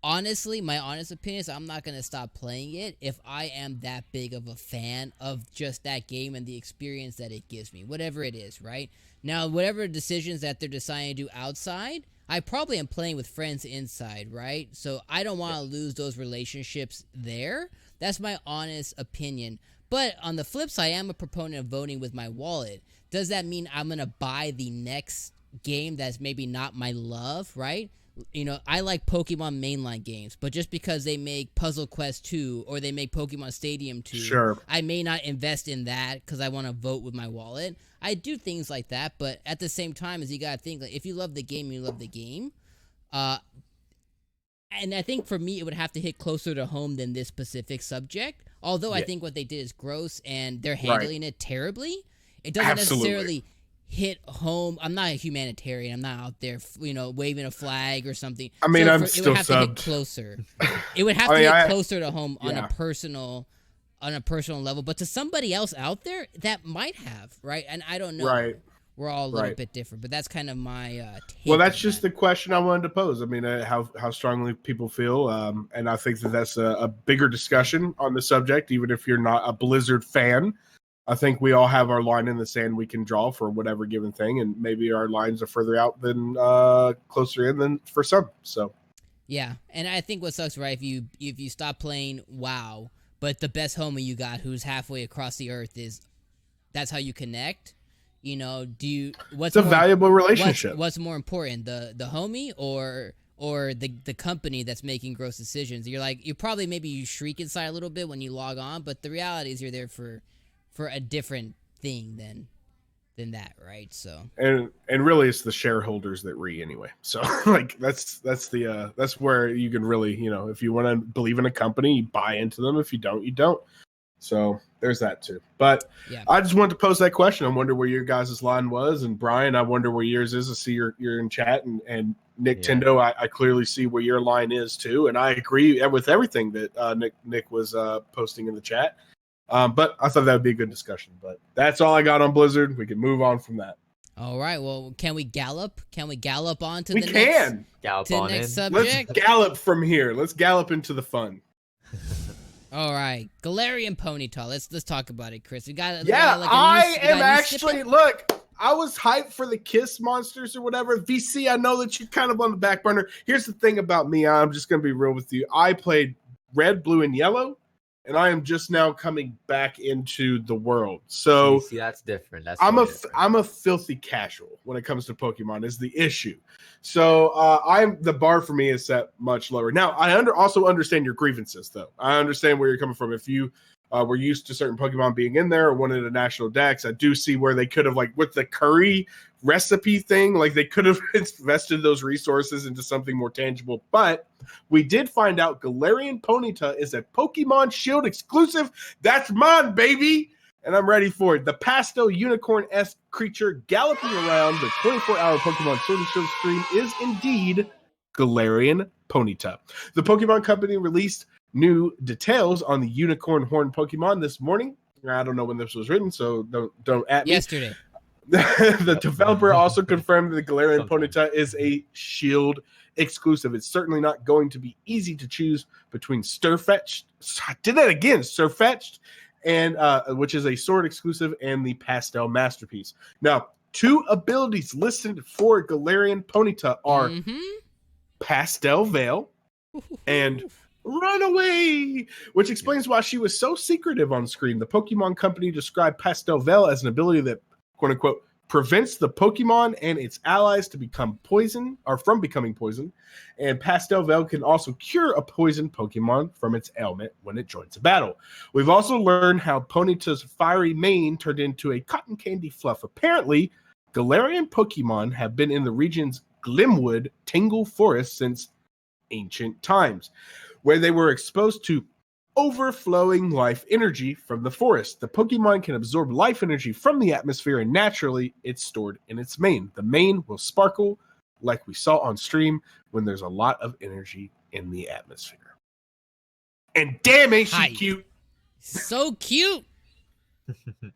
[SPEAKER 1] honestly, my honest opinion is I'm not going to stop playing it if I am that big of a fan of just that game and the experience that it gives me, whatever it is, right? Now, whatever decisions that they're deciding to do outside, I probably am playing with friends inside, right? So I don't want to lose those relationships there. That's my honest opinion. But on the flip side, I am a proponent of voting with my wallet. Does that mean I'm going to buy the next game that's maybe not my love, right? You know, I like Pokemon mainline games, but just because they make Puzzle Quest 2 or they make Pokemon Stadium 2,
[SPEAKER 3] sure, I
[SPEAKER 1] may not invest in that because I want to vote with my wallet. I do things like that, but at the same time, as you got to think, like, if you love the game, you love the game. And I think for me, it would have to hit closer to home than this specific subject. Although I think what they did is gross and they're handling it terribly. It doesn't necessarily hit home. I'm not a humanitarian. I'm not out there, waving a flag or something.
[SPEAKER 3] I mean,
[SPEAKER 1] it would have to hit closer. It would have to hit closer to home on a personal level. But to somebody else out there, that might have, right? And I don't know. Right. We're all a little bit different, but that's kind of my take.
[SPEAKER 3] Well, that's just the question I wanted to pose. I mean, how strongly people feel, and I think that's a bigger discussion on the subject, even if you're not a Blizzard fan. I think we all have our line in the sand we can draw for whatever given thing, and maybe our lines are further out than closer in than for some. So,
[SPEAKER 1] yeah, and I think what sucks, right? If you stop playing WoW, but the best homie you got, who's halfway across the earth, that's how you connect. You know, what's
[SPEAKER 3] a valuable relationship?
[SPEAKER 1] What's more important, the homie or the company that's making gross decisions? You're like, you shriek inside a little bit when you log on, but the reality is you're there for a different thing than that, right? So
[SPEAKER 3] and really, it's the shareholders that anyway. So like that's where you can really, if you want to believe in a company, you buy into them. If you don't, you don't. So there's that too. But I just wanted to pose that question. I wonder where your guys' line was. And Brian, I wonder where yours is. I see you're in chat. And Nick Tendo, I clearly see where your line is too. And I agree with everything that Nick was posting in the chat. But I thought that would be a good discussion. But that's all I got on Blizzard. We can move on from that.
[SPEAKER 1] All right. Well, can we gallop? Can we gallop on to
[SPEAKER 3] the
[SPEAKER 1] next subject?
[SPEAKER 3] Let's gallop from here. Let's gallop into the fun.
[SPEAKER 1] All right, Galarian Ponyta. Let's talk about it, Chris. Look,
[SPEAKER 3] I was hyped for the Kiss monsters or whatever. VC, I know that you're kind of on the back burner. Here's the thing about me. I'm just going to be real with you. I played red, blue, and yellow, and I am just now coming back into the world. So
[SPEAKER 2] see, that's different.
[SPEAKER 3] I'm a filthy casual when it comes to Pokemon is the issue. So the bar for me is set much lower. Now, I also understand your grievances, though. I understand where you're coming from. If you were used to certain Pokemon being in there or wanted a national dex, I do see where they could have, like with the curry recipe thing, like they could have invested those resources into something more tangible. But we did find out Galarian Ponyta is a Pokemon Shield exclusive. That's mine, baby. And I'm ready for it. The pastel unicorn-esque creature galloping around the 24-hour Pokemon Sword and Shield stream is indeed Galarian Ponyta. The Pokemon Company released new details on the unicorn horn Pokemon this morning. I don't know when this was written, so don't at me.
[SPEAKER 1] Yesterday.
[SPEAKER 3] The developer also confirmed that the Galarian Ponyta is a Shield exclusive. It's certainly not going to be easy to choose between Stirfetch'd. I did that again, Stirfetch'd, and which is a sword exclusive, and the pastel masterpiece. Now, two abilities listed for Galarian Ponyta are Pastel Veil and run away, which explains why she was so secretive on screen. The Pokemon Company described Pastel Veil as an ability that, quote unquote, prevents the Pokemon and its allies to become poison or from becoming poison. And Pastel Veil can also cure a poisoned Pokemon from its ailment when it joins a battle. We've also learned how Ponyta's fiery mane turned into a cotton candy fluff. Apparently, Galarian Pokemon have been in the region's Glimwood Tingle Forest since ancient times, where they were exposed to overflowing life energy from the forest. The Pokemon can absorb life energy from the atmosphere, and naturally, it's stored in its mane. The mane will sparkle like we saw on stream when there's a lot of energy in the atmosphere. And damn, ain't she cute?
[SPEAKER 1] So cute.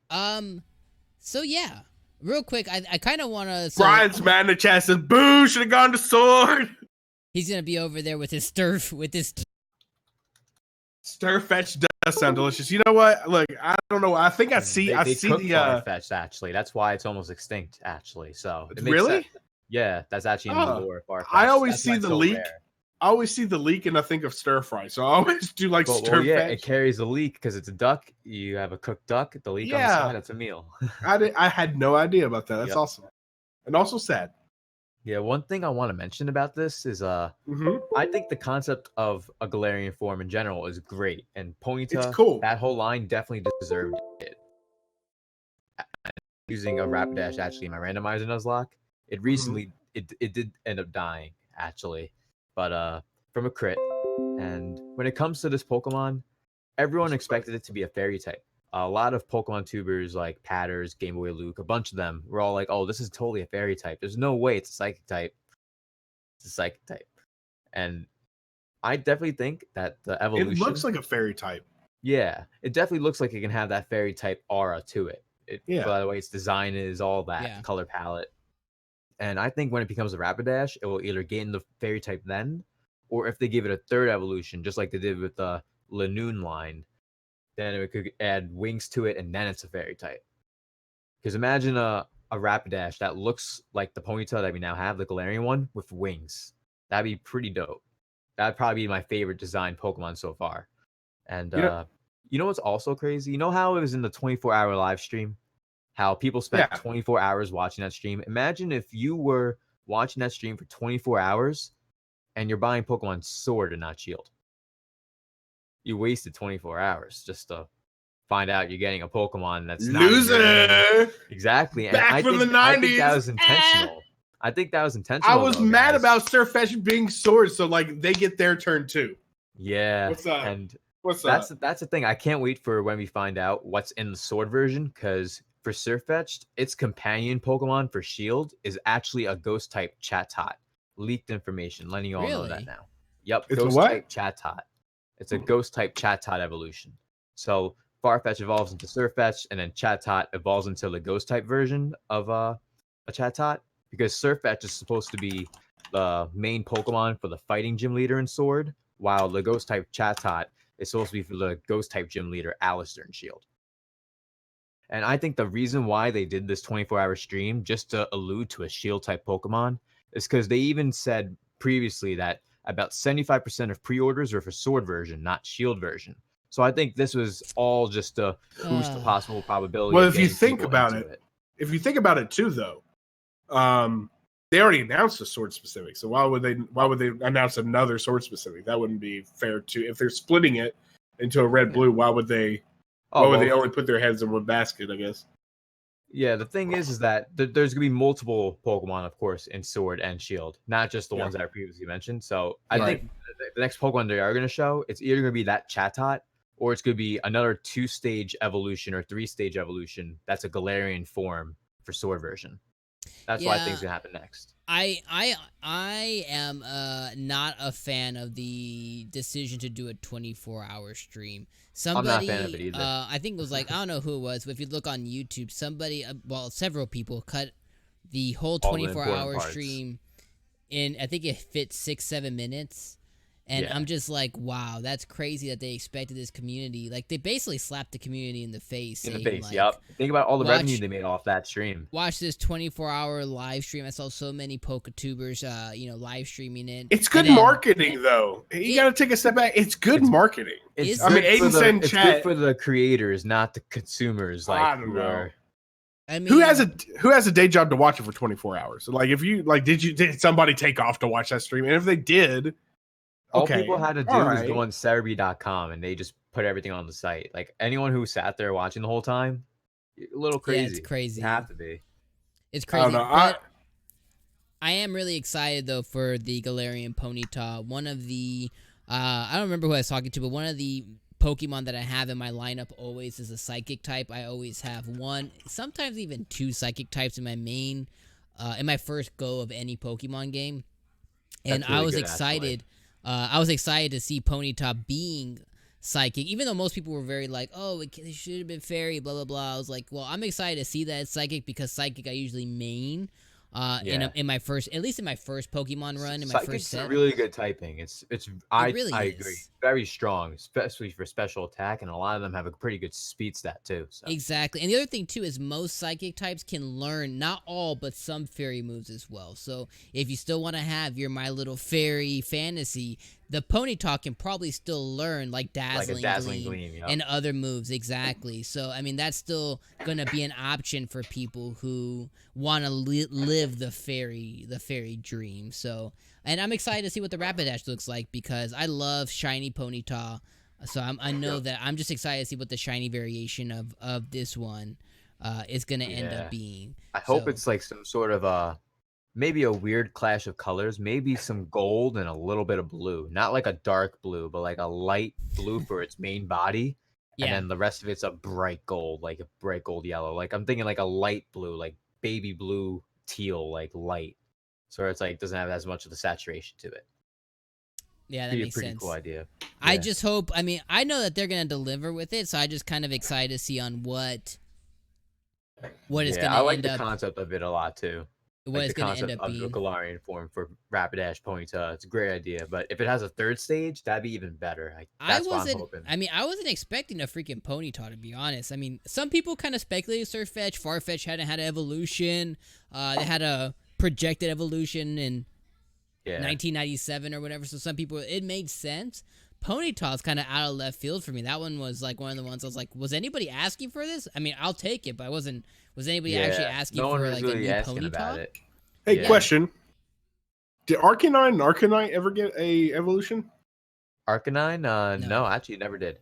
[SPEAKER 1] So yeah, real quick, I kind of want to.
[SPEAKER 3] Brian's mad in the chat says, "Boo! Should have gone to sword."
[SPEAKER 1] He's gonna be over there with his stir
[SPEAKER 3] fetch does sound delicious. You know what? Look, I don't know. I think I see
[SPEAKER 2] the fetch actually. That's why it's almost extinct actually. So it makes
[SPEAKER 3] really
[SPEAKER 2] sense. Yeah, that's actually in the lore.
[SPEAKER 3] I always see the leak. Rare. I always see the leak and I think of stir fry. So I always do like stir fetch.
[SPEAKER 2] It carries the leak because it's a duck. You have a cooked duck. The leak on the side. That's a meal.
[SPEAKER 3] I had no idea about that. That's awesome, and also sad.
[SPEAKER 2] Yeah, one thing I want to mention about this is I think the concept of a Galarian form in general is great, and Ponyta,
[SPEAKER 3] it's cool.
[SPEAKER 2] That whole line definitely deserved it. Using a Rapidash actually in my randomizer Nuzlocke, it recently it did end up dying actually, but from a crit. And when it comes to this Pokemon, everyone expected it to be a fairy type. A lot of Pokemon tubers like Patters, Game Boy Luke, a bunch of them were all like, "Oh, this is totally a fairy type. There's no way it's a psychic type. It's a psychic type." And I definitely think that the evolution.
[SPEAKER 3] It looks like a fairy type.
[SPEAKER 2] Yeah, it definitely looks like it can have that fairy type aura to it. By the way, its design is all that color palette. And I think when it becomes a Rapidash, it will either gain the fairy type then, or if they give it a third evolution, just like they did with the Lanoon line, then it could add wings to it, and then it's a fairy type. Because imagine a Rapidash that looks like the Ponyta that we now have, the Galarian one, with wings. That'd be pretty dope. That'd probably be my favorite design Pokemon so far. And you know what's also crazy? You know how it was in the 24-hour live stream? How people spent 24 hours watching that stream? Imagine if you were watching that stream for 24 hours and you're buying Pokemon Sword and not Shield. You wasted 24 hours just to find out you're getting a Pokemon that's
[SPEAKER 3] loser.
[SPEAKER 2] Exactly. And
[SPEAKER 3] Back from the 90s.
[SPEAKER 2] I think that was intentional. I think that was intentional.
[SPEAKER 3] I was mad about Surfetch being Sword, so like they get their turn too.
[SPEAKER 2] Yeah.
[SPEAKER 3] What's up?
[SPEAKER 2] And
[SPEAKER 3] what's up?
[SPEAKER 2] That's the thing. I can't wait for when we find out what's in the Sword version, because for Surfetch'd, its companion Pokemon for Shield is actually a Ghost type Chatot. Leaked information, letting you all know that now. Yep.
[SPEAKER 3] It's
[SPEAKER 2] Ghost
[SPEAKER 3] a what?
[SPEAKER 2] Type Chatot. It's a Ghost type Chatot evolution. So Farfetch evolves into Surfetch, and then Chatot evolves into the Ghost type version of a Chatot, because Surfetch is supposed to be the main Pokemon for the fighting gym leader in Sword, while the Ghost type Chatot is supposed to be for the Ghost type gym leader Alistair in Shield. And I think the reason why they did this 24-hour stream, just to allude to a Shield type Pokemon, is because they even said previously that about 75% of pre-orders are for Sword version, not Shield version. So I think this was all just to boost the possible probability.
[SPEAKER 3] Well, if you think about it too, though, they already announced a Sword specific. So why would they announce another Sword specific? That wouldn't be fair to, if they're splitting it into a red blue. Why would they? Why would they only put their heads in one basket? I guess.
[SPEAKER 2] Yeah, the thing is that there's gonna be multiple Pokemon, of course, in Sword and Shield, not just the ones that I previously mentioned. So I think the next Pokemon they are gonna show, it's either gonna be that Chatot, or it's gonna be another 2-stage evolution or 3-stage evolution. That's a Galarian form for Sword version. That's what I think is gonna happen next.
[SPEAKER 1] I am not a fan of the decision to do a 24-hour stream. Somebody,
[SPEAKER 2] I'm not a fan of it either.
[SPEAKER 1] I think it was like, I don't know who it was, but if you look on YouTube, somebody, several people cut the whole 24-hour stream in, I think it fit 6-7 minutes. And
[SPEAKER 2] Yeah.
[SPEAKER 1] I'm just like, wow, that's crazy that they expected this community. Like, they basically slapped the community in the face.
[SPEAKER 2] In the
[SPEAKER 1] saying,
[SPEAKER 2] face.
[SPEAKER 1] like,
[SPEAKER 2] Yep. Think about all the revenue
[SPEAKER 1] watch
[SPEAKER 2] they made off that stream.
[SPEAKER 1] watch this 24-hour live stream. I saw so many Poketubers, live streaming it.
[SPEAKER 3] It's good
[SPEAKER 1] And then-
[SPEAKER 3] marketing, though. You got to take a step back. It's good marketing.
[SPEAKER 1] Is-
[SPEAKER 3] I mean,
[SPEAKER 2] good for
[SPEAKER 3] Aiden said in
[SPEAKER 2] it's
[SPEAKER 3] chat.
[SPEAKER 2] good for the creators, not the consumers. Like,
[SPEAKER 3] I don't
[SPEAKER 2] who
[SPEAKER 3] know.
[SPEAKER 2] are-
[SPEAKER 1] I mean,
[SPEAKER 3] Who has a day job to watch it for 24 hours? Like, if you like, did somebody take off to watch that stream? And if they did,
[SPEAKER 2] all
[SPEAKER 3] okay,
[SPEAKER 2] people had to do
[SPEAKER 3] all
[SPEAKER 2] was
[SPEAKER 3] right.
[SPEAKER 2] go on Cerebi.com and they just put everything on the site. Like, anyone who sat there watching the whole time, a little crazy.
[SPEAKER 1] Yeah, it's crazy.
[SPEAKER 2] You have to be.
[SPEAKER 1] It's
[SPEAKER 3] I
[SPEAKER 1] crazy.
[SPEAKER 3] don't know.
[SPEAKER 1] But I am really excited though for the Galarian Ponyta. One of the I don't remember who I was talking to, but one of the Pokemon that I have in my lineup always is a Psychic type. I always have one, sometimes even two Psychic types in my main, in my first go of any Pokemon game. And
[SPEAKER 2] That's really
[SPEAKER 1] I was
[SPEAKER 2] good,
[SPEAKER 1] excited. I was excited to see Ponyta being Psychic, even though most people were very like, "Oh, it should have been Fairy," blah blah blah. I was like, "Well, I'm excited to see that it's Psychic because Psychic I usually main." In my first, at least in my first Pokemon run, in my
[SPEAKER 2] Psychic's
[SPEAKER 1] first set.
[SPEAKER 2] a really good typing. I
[SPEAKER 1] really
[SPEAKER 2] agree.
[SPEAKER 1] is.
[SPEAKER 2] Very strong, especially for special attack, and a lot of them have a pretty good speed stat too. So.
[SPEAKER 1] Exactly. And the other thing too is most Psychic types can learn, not all, but some Fairy moves as well. So if you still want to have your My Little Fairy fantasy, the Ponyta can probably still learn like Dazzling Gleam
[SPEAKER 2] yep.
[SPEAKER 1] and other moves. Exactly. So I mean that's still gonna be an option for people who want to live the fairy dream. So, and I'm excited to see what the Rapidash looks like because I love shiny Ponyta. So I know that I'm just excited to see what the shiny variation of this one is gonna end up being.
[SPEAKER 2] I hope it's like some sort of maybe a weird clash of colors, maybe some gold and a little bit of blue. Not like a dark blue, but like a light blue for its main body.
[SPEAKER 1] Yeah.
[SPEAKER 2] And then the rest of it's a bright gold, like a bright gold yellow. Like I'm thinking like a light blue, like baby blue teal, like light. So it's like doesn't have as much of the saturation to it.
[SPEAKER 1] Yeah, that
[SPEAKER 2] Be
[SPEAKER 1] makes
[SPEAKER 2] a pretty
[SPEAKER 1] sense.
[SPEAKER 2] cool idea.
[SPEAKER 1] I
[SPEAKER 2] Yeah.
[SPEAKER 1] just hope. I mean, I know that they're gonna deliver with it, so I just kind of excited to see on what it's gonna
[SPEAKER 2] I like
[SPEAKER 1] end
[SPEAKER 2] the
[SPEAKER 1] up.
[SPEAKER 2] concept of it a lot too.
[SPEAKER 1] What
[SPEAKER 2] Like
[SPEAKER 1] it's
[SPEAKER 2] the
[SPEAKER 1] gonna end
[SPEAKER 2] concept
[SPEAKER 1] up
[SPEAKER 2] of the
[SPEAKER 1] being.
[SPEAKER 2] Galarian form for Rapidash Ponyta. It's a great idea. But if it has a third stage, that'd be even better. That's what I'm hoping.
[SPEAKER 1] I mean, I wasn't expecting a freaking Ponyta to be honest. I mean, some people kind of speculated Surfetch. Farfetch hadn't had an evolution. They had a projected evolution in 1997 or whatever. So some people, it made sense. Ponyta's kind of out of left field for me. That one was like one of the ones I was like, was anybody asking for this? I mean, I'll take it, but I wasn't. Was anybody actually asking
[SPEAKER 2] no one
[SPEAKER 1] for
[SPEAKER 2] was
[SPEAKER 1] like
[SPEAKER 2] really
[SPEAKER 1] a new
[SPEAKER 2] asking about
[SPEAKER 1] Ponyta?
[SPEAKER 2] it.
[SPEAKER 3] Hey,
[SPEAKER 2] Yeah.
[SPEAKER 3] question: did Arcanine and Arcanine ever get a evolution?
[SPEAKER 2] Arcanine?
[SPEAKER 1] No.
[SPEAKER 2] No, actually, it never did.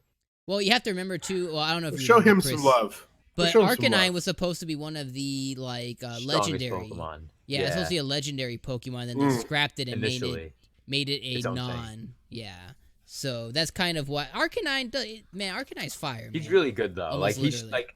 [SPEAKER 1] Well, you have to remember too. Well, I don't know if you
[SPEAKER 3] Show
[SPEAKER 1] remember,
[SPEAKER 3] him
[SPEAKER 1] Chris,
[SPEAKER 3] some love.
[SPEAKER 1] But
[SPEAKER 3] Show him some
[SPEAKER 1] Arcanine
[SPEAKER 3] love.
[SPEAKER 1] was supposed to be one of the like
[SPEAKER 2] Strongest
[SPEAKER 1] legendary.
[SPEAKER 2] Pokemon.
[SPEAKER 1] Yeah, it's supposed to be a legendary Pokemon. Then they
[SPEAKER 3] Mm.
[SPEAKER 1] scrapped it and
[SPEAKER 2] Initially.
[SPEAKER 1] made it
[SPEAKER 2] Its
[SPEAKER 1] a
[SPEAKER 2] own thing.
[SPEAKER 1] non. Yeah. So that's kind of what Arcanine does. Man, Arcanine's fire.
[SPEAKER 2] He's
[SPEAKER 1] man.
[SPEAKER 2] really good though.
[SPEAKER 1] Almost
[SPEAKER 2] Like he's
[SPEAKER 1] literally.
[SPEAKER 2] like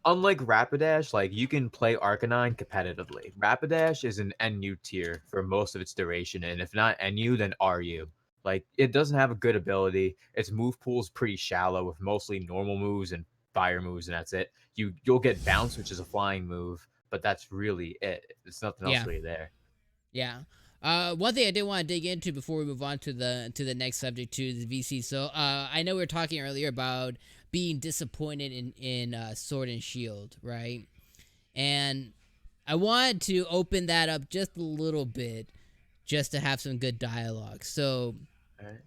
[SPEAKER 2] unlike Rapidash, like you can play Arcanine competitively. Rapidash is an NU tier for most of its duration, and if not NU, then RU. Like it doesn't have a good ability. Its move pool is pretty shallow with mostly normal moves and fire moves, and that's it. You'll get bounce, which is a flying move, but that's really it. There's nothing else really there.
[SPEAKER 1] Yeah. One thing I did want to dig into before we move on to the next subject, to the VC. So I know we were talking earlier about being disappointed in Sword and Shield, right? And I wanted to open that up just a little bit, just to have some good dialogue. So
[SPEAKER 2] Alright.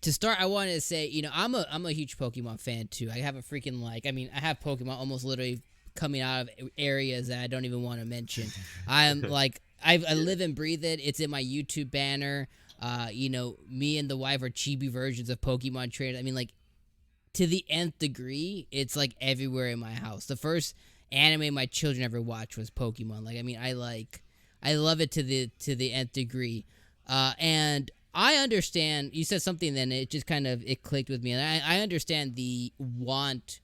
[SPEAKER 1] to start, I wanted to say, I'm a huge Pokemon fan too. I have a freaking I have Pokemon almost literally coming out of areas that I don't even want to mention. I'm like, I live and breathe it. It's in my YouTube banner. Me and the wife are chibi versions of Pokemon trainers. I mean, like, to the nth degree, it's like everywhere in my house. The first anime my children ever watched was Pokemon. Like, I mean, I love it to the nth degree. And I understand, you said something then, it just kind of, it clicked with me. And I understand the want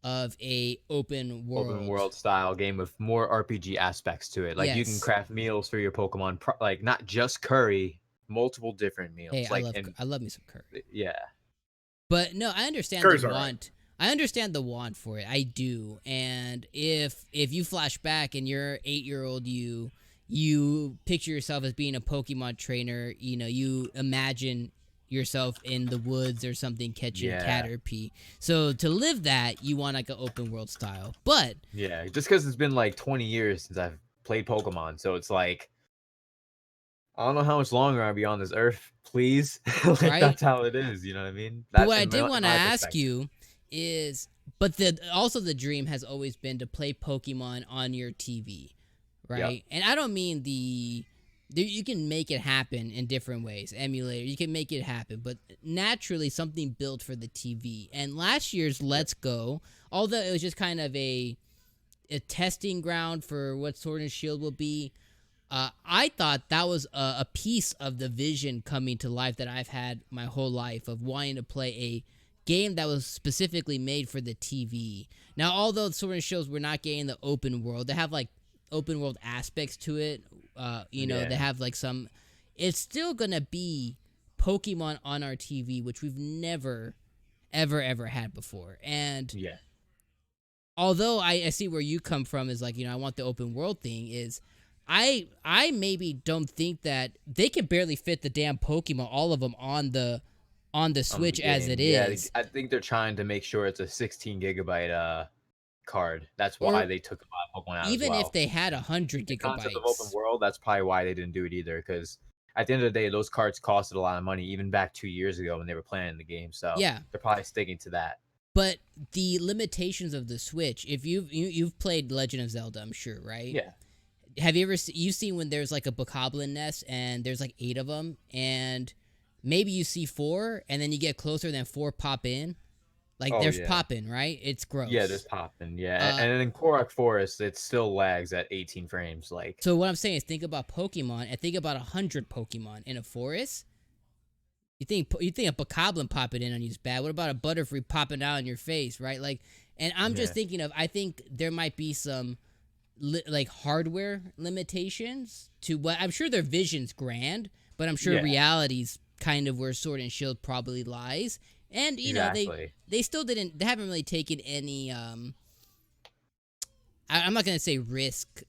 [SPEAKER 1] of a open world
[SPEAKER 2] style game with more RPG aspects to it. Like you can
[SPEAKER 1] Yes.
[SPEAKER 2] craft meals for your Pokemon, like not just curry, multiple different meals.
[SPEAKER 1] Hey,
[SPEAKER 2] like
[SPEAKER 1] I love me some curry.
[SPEAKER 2] yeah.
[SPEAKER 1] But no, I understand
[SPEAKER 3] Curry's
[SPEAKER 1] the
[SPEAKER 3] alright.
[SPEAKER 1] want. I understand the want for it. I do. And if you flash back and you're 8-year-old you picture yourself as being a Pokemon trainer, you imagine yourself in the woods or something catching
[SPEAKER 2] Yeah.
[SPEAKER 1] Caterpie. So to live that, you want like an open world style. But
[SPEAKER 2] Yeah, just because it's been like 20 years since I've played Pokemon, so it's like I don't know how much longer I'll be on this earth. Please, like
[SPEAKER 1] right.
[SPEAKER 2] that's how it is. You know what I mean?
[SPEAKER 1] But
[SPEAKER 2] That
[SPEAKER 1] what I
[SPEAKER 2] in
[SPEAKER 1] did
[SPEAKER 2] my,
[SPEAKER 1] want to
[SPEAKER 2] my
[SPEAKER 1] ask
[SPEAKER 2] perspective.
[SPEAKER 1] you is, but the dream has always been to play Pokemon on your TV, right?
[SPEAKER 2] Yep.
[SPEAKER 1] And I don't mean you can make it happen in different ways. Emulator, you can make it happen, but naturally something built for the TV. And last year's Let's Go, although it was just kind of a testing ground for what Sword and Shield will be. I thought that was a piece of the vision coming to life that I've had my whole life of wanting to play a game that was specifically made for the TV. Now, although Sword and Shield we're not getting the open world, they have like open world aspects to it. They have like some. It's still gonna be Pokemon on our TV, which we've never, ever had before. And
[SPEAKER 2] Yeah.
[SPEAKER 1] although I see where you come from is like, I want the open world thing is I maybe don't think that they can barely fit the damn Pokemon, all of them on the Switch as it
[SPEAKER 2] Yeah,
[SPEAKER 1] is.
[SPEAKER 2] I think they're trying to make sure it's a 16 gigabyte card. That's why
[SPEAKER 1] Or
[SPEAKER 2] they took a lot of Pokemon out as
[SPEAKER 1] even if
[SPEAKER 2] well.
[SPEAKER 1] they had 100
[SPEAKER 2] The concept of open
[SPEAKER 1] gigabytes.
[SPEAKER 2] world, that's probably why they didn't do it either. Because at the end of the day, those cards costed a lot of money, even back 2 years ago when they were planning the game. So
[SPEAKER 1] Yeah.
[SPEAKER 2] they're probably sticking to that.
[SPEAKER 1] But the limitations of the Switch, if you've played Legend of Zelda, I'm sure, right?
[SPEAKER 2] Yeah.
[SPEAKER 1] Have you ever you've seen when there's like a bokoblin nest and there's like 8 of them and maybe you see 4 and then you get closer then 4 pop in? Like
[SPEAKER 2] Oh
[SPEAKER 1] there's
[SPEAKER 2] yeah.
[SPEAKER 1] popping, right? It's gross.
[SPEAKER 2] Yeah, there's popping. Yeah,
[SPEAKER 1] Uh,
[SPEAKER 2] and in Korok Forest, it still lags at 18 frames. Like,
[SPEAKER 1] So what I'm saying is think about Pokemon and think about 100 Pokemon in a forest. You think a bokoblin popping in on you is bad. What about a Butterfree popping out in your face, right? Like, and I'm just
[SPEAKER 2] Yeah.
[SPEAKER 1] thinking of, I think there might be some like hardware limitations to what I'm sure their vision's grand, but I'm sure
[SPEAKER 2] Yeah.
[SPEAKER 1] reality's kind of where Sword and Shield probably lies. And
[SPEAKER 2] Exactly.
[SPEAKER 1] they still they haven't really taken any I'm not gonna say risk.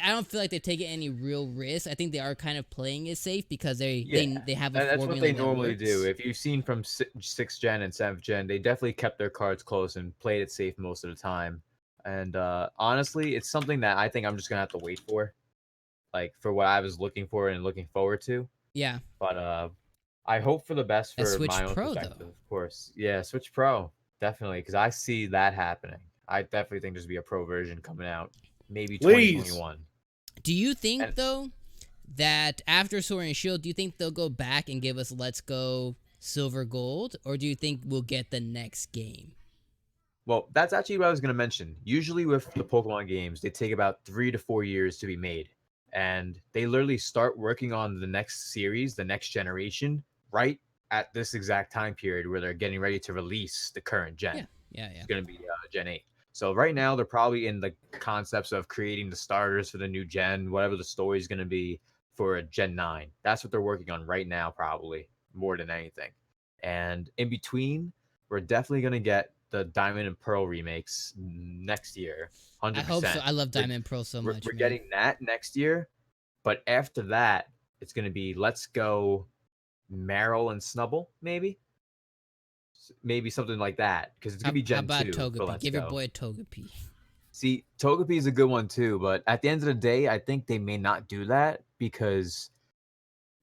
[SPEAKER 1] I don't feel like they've taken any real risk. I think they are kind of playing it safe because they have a
[SPEAKER 2] And that's
[SPEAKER 1] formula
[SPEAKER 2] what they
[SPEAKER 1] that
[SPEAKER 2] normally
[SPEAKER 1] works.
[SPEAKER 2] do. If you've seen from 6th gen and 7th gen, they definitely kept their cards close and played it safe most of the time. And honestly, it's something that I think I'm just gonna have to wait for, like for what I was looking for and looking forward to.
[SPEAKER 1] Yeah,
[SPEAKER 2] But I hope for the best
[SPEAKER 1] a
[SPEAKER 2] for
[SPEAKER 1] Switch
[SPEAKER 2] my own
[SPEAKER 1] Pro
[SPEAKER 2] perspective,
[SPEAKER 1] though.
[SPEAKER 2] of course. Yeah, Switch Pro, definitely, because I see that happening. I definitely think there's be a pro version coming out, maybe
[SPEAKER 3] Please.
[SPEAKER 2] 2021.
[SPEAKER 1] Do you think
[SPEAKER 2] And
[SPEAKER 1] though that after Sword and Shield, do you think they'll go back and give us Let's Go Silver Gold, or do you think we'll get the next game?
[SPEAKER 2] well, that's actually what I was going to mention. Usually with the Pokemon games, they take about 3 to 4 years to be made. And they literally start working on the next series, the next generation, right at this exact time period where they're getting ready to release the current gen.
[SPEAKER 1] Yeah.
[SPEAKER 2] It's going to be Gen 8. So right now, they're probably in the concepts of creating the starters for the new gen, whatever the story is going to be for a Gen 9. That's what they're working on right now, probably more than anything. And in between, we're definitely going to get the Diamond and Pearl remakes next year. 100%.
[SPEAKER 1] I hope so. I love Diamond and Pearl so much.
[SPEAKER 2] We're
[SPEAKER 1] Man.
[SPEAKER 2] getting that next year. But after that, it's going to be Let's Go Meryl and Snubble, maybe something like that, because it's gonna be
[SPEAKER 1] How
[SPEAKER 2] Gen
[SPEAKER 1] about
[SPEAKER 2] 2 for
[SPEAKER 1] Togepi?
[SPEAKER 2] Let's
[SPEAKER 1] Give your
[SPEAKER 2] Go.
[SPEAKER 1] boy a Togepi.
[SPEAKER 2] See, Togepi is a good one too, but at the end of the day, I think they may not do that because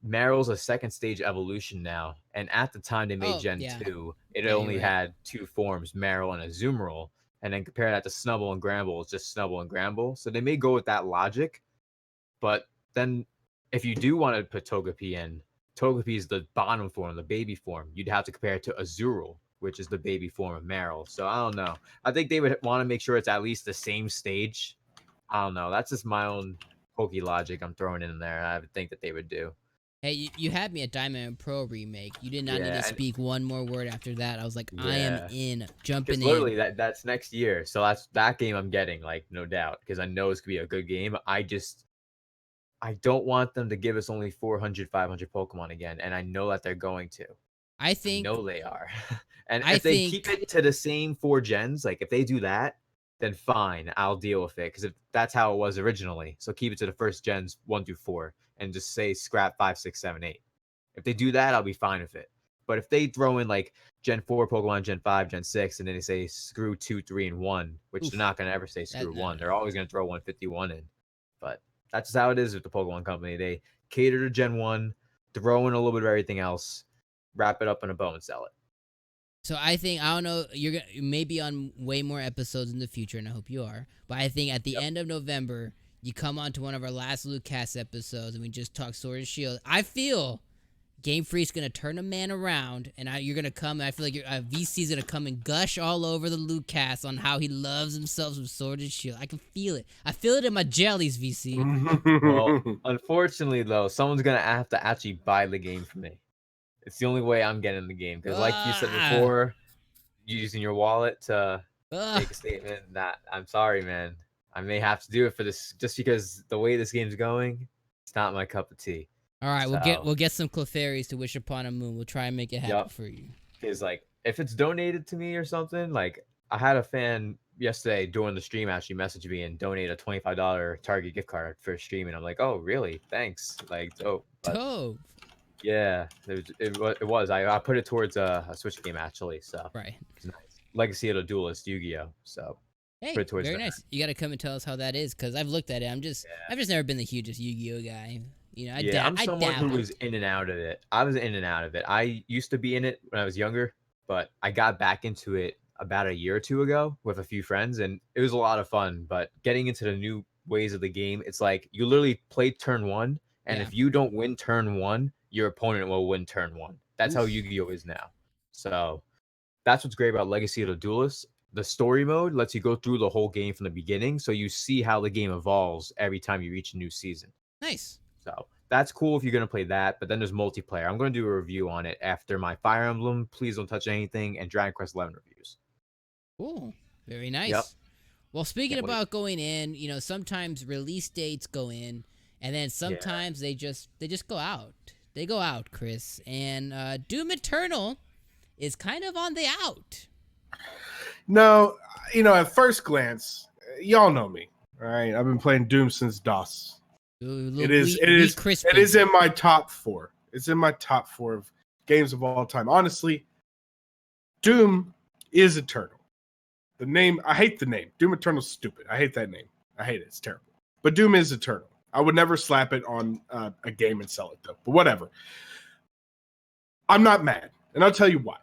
[SPEAKER 2] Meryl's a second stage evolution now, and at the time they made Gen 2, it
[SPEAKER 1] Yeah,
[SPEAKER 2] only
[SPEAKER 1] you're right.
[SPEAKER 2] had 2 forms, Meryl and Azumarill, and then compare that to Snubble and Gramble, it's just Snubble and Gramble. So they may go with that logic, but then if you do want to put Togepi in, Togepi is the bottom form, the baby form. You'd have to compare it to Azurill, which is the baby form of Meryl. So I don't know. I think they would want to make sure it's at least the same stage. I don't know. That's just my own pokey logic I'm throwing in there. I would think that they would do.
[SPEAKER 1] Hey, you had me at Diamond and Pearl remake. You did not need to speak one more word after that. I was like, I am in, jumping in.
[SPEAKER 2] Literally, that's next year. So that's that game I'm getting, like, no doubt, because I know it's gonna be a good game. I don't want them to give us only 400, 500 Pokemon again, and I know that they're going to.
[SPEAKER 1] I
[SPEAKER 2] know they are. And
[SPEAKER 1] I
[SPEAKER 2] if they keep it to the same 4 gens, like if they do that, then fine, I'll deal with it, because that's how it was originally. So keep it to the first gens 1 through 4, and just say scrap 5, 6, 7, 8. If they do that, I'll be fine with it. But if they throw in like Gen 4 Pokemon, Gen 5, Gen 6, and then they say screw 2, 3, and 1, which
[SPEAKER 1] Oof.
[SPEAKER 2] they're not going to ever say screw
[SPEAKER 1] No,
[SPEAKER 2] 1.
[SPEAKER 1] no.
[SPEAKER 2] They're always going to throw 151 in. But that's just how it is with the Pokemon Company. They cater to Gen 1, throw in a little bit of everything else, wrap it up in a bow and sell it.
[SPEAKER 1] So I don't know, you may be on way more episodes in the future, and I hope you are. But I think at the end of November, you come on to one of our last LootCast episodes, and we just talk Sword and Shield. I feel Game Freak's gonna turn a man around, and you're gonna come. And I feel like VC's gonna come and gush all over the LootCast on how he loves himself some Sword and Shield. I can feel it. I feel it in my jellies, VC.
[SPEAKER 2] Well, unfortunately, though, someone's going to have to actually buy the game for me. It's the only way I'm getting the game. Because like you said before, using your wallet to make a statement, that I'm sorry, man. I may have to do it for this just because the way this game's going, it's not my cup of tea.
[SPEAKER 1] All right,
[SPEAKER 2] So,
[SPEAKER 1] we'll get some Clefairies to wish upon a moon. We'll try and make it happen for you.
[SPEAKER 2] Because like if it's donated to me or something, like I had a fan yesterday during the stream actually message me and donate a $25 Target gift card for a stream, and I'm like, oh really? Thanks. Like, oh,
[SPEAKER 1] Dope.
[SPEAKER 2] yeah, it was. I put it towards a Switch game actually. So
[SPEAKER 1] Right.
[SPEAKER 2] It's nice. Legacy of the Duelist, Yu-Gi-Oh. So
[SPEAKER 1] Hey,
[SPEAKER 2] put it towards
[SPEAKER 1] very
[SPEAKER 2] that.
[SPEAKER 1] nice. You got to come and tell us how that is, because I've looked at it. I've just never been the hugest Yu-Gi-Oh guy. You know,
[SPEAKER 2] I'm someone who was in and out of it. I was in and out of it. I used to be in it when I was younger, but I got back into it about a year or two ago with a few friends, and it was a lot of fun. But getting into the new ways of the game, it's like you literally play turn 1, and if you don't win turn 1, your opponent will win turn 1. That's how Yu-Gi-Oh is now. So that's what's great about Legacy of the Duelist. The story mode lets you go through the whole game from the beginning, so you see how the game evolves every time you reach a new season.
[SPEAKER 1] Nice.
[SPEAKER 2] So that's cool if you're going to play that, but then there's multiplayer. I'm going to do a review on it after my Fire Emblem, Please Don't Touch Anything, and Dragon Quest XI reviews.
[SPEAKER 1] Cool. Very nice.
[SPEAKER 2] Yep.
[SPEAKER 1] Well, speaking about going in, you know, sometimes release dates go in, and then sometimes they just go out. They go out, Chris. And Doom Eternal is kind of on the out.
[SPEAKER 3] No, you know, at first glance, y'all know me, all right? I've been playing Doom since DOS. It is in my top 4. It's in my top 4 of games of all time. Honestly, Doom is eternal. The name, I hate the name. Doom Eternal's stupid. I hate that name. I hate it. It's terrible. But Doom is eternal. I would never slap it on a game and sell it, though. But whatever. I'm not mad, and I'll tell you why.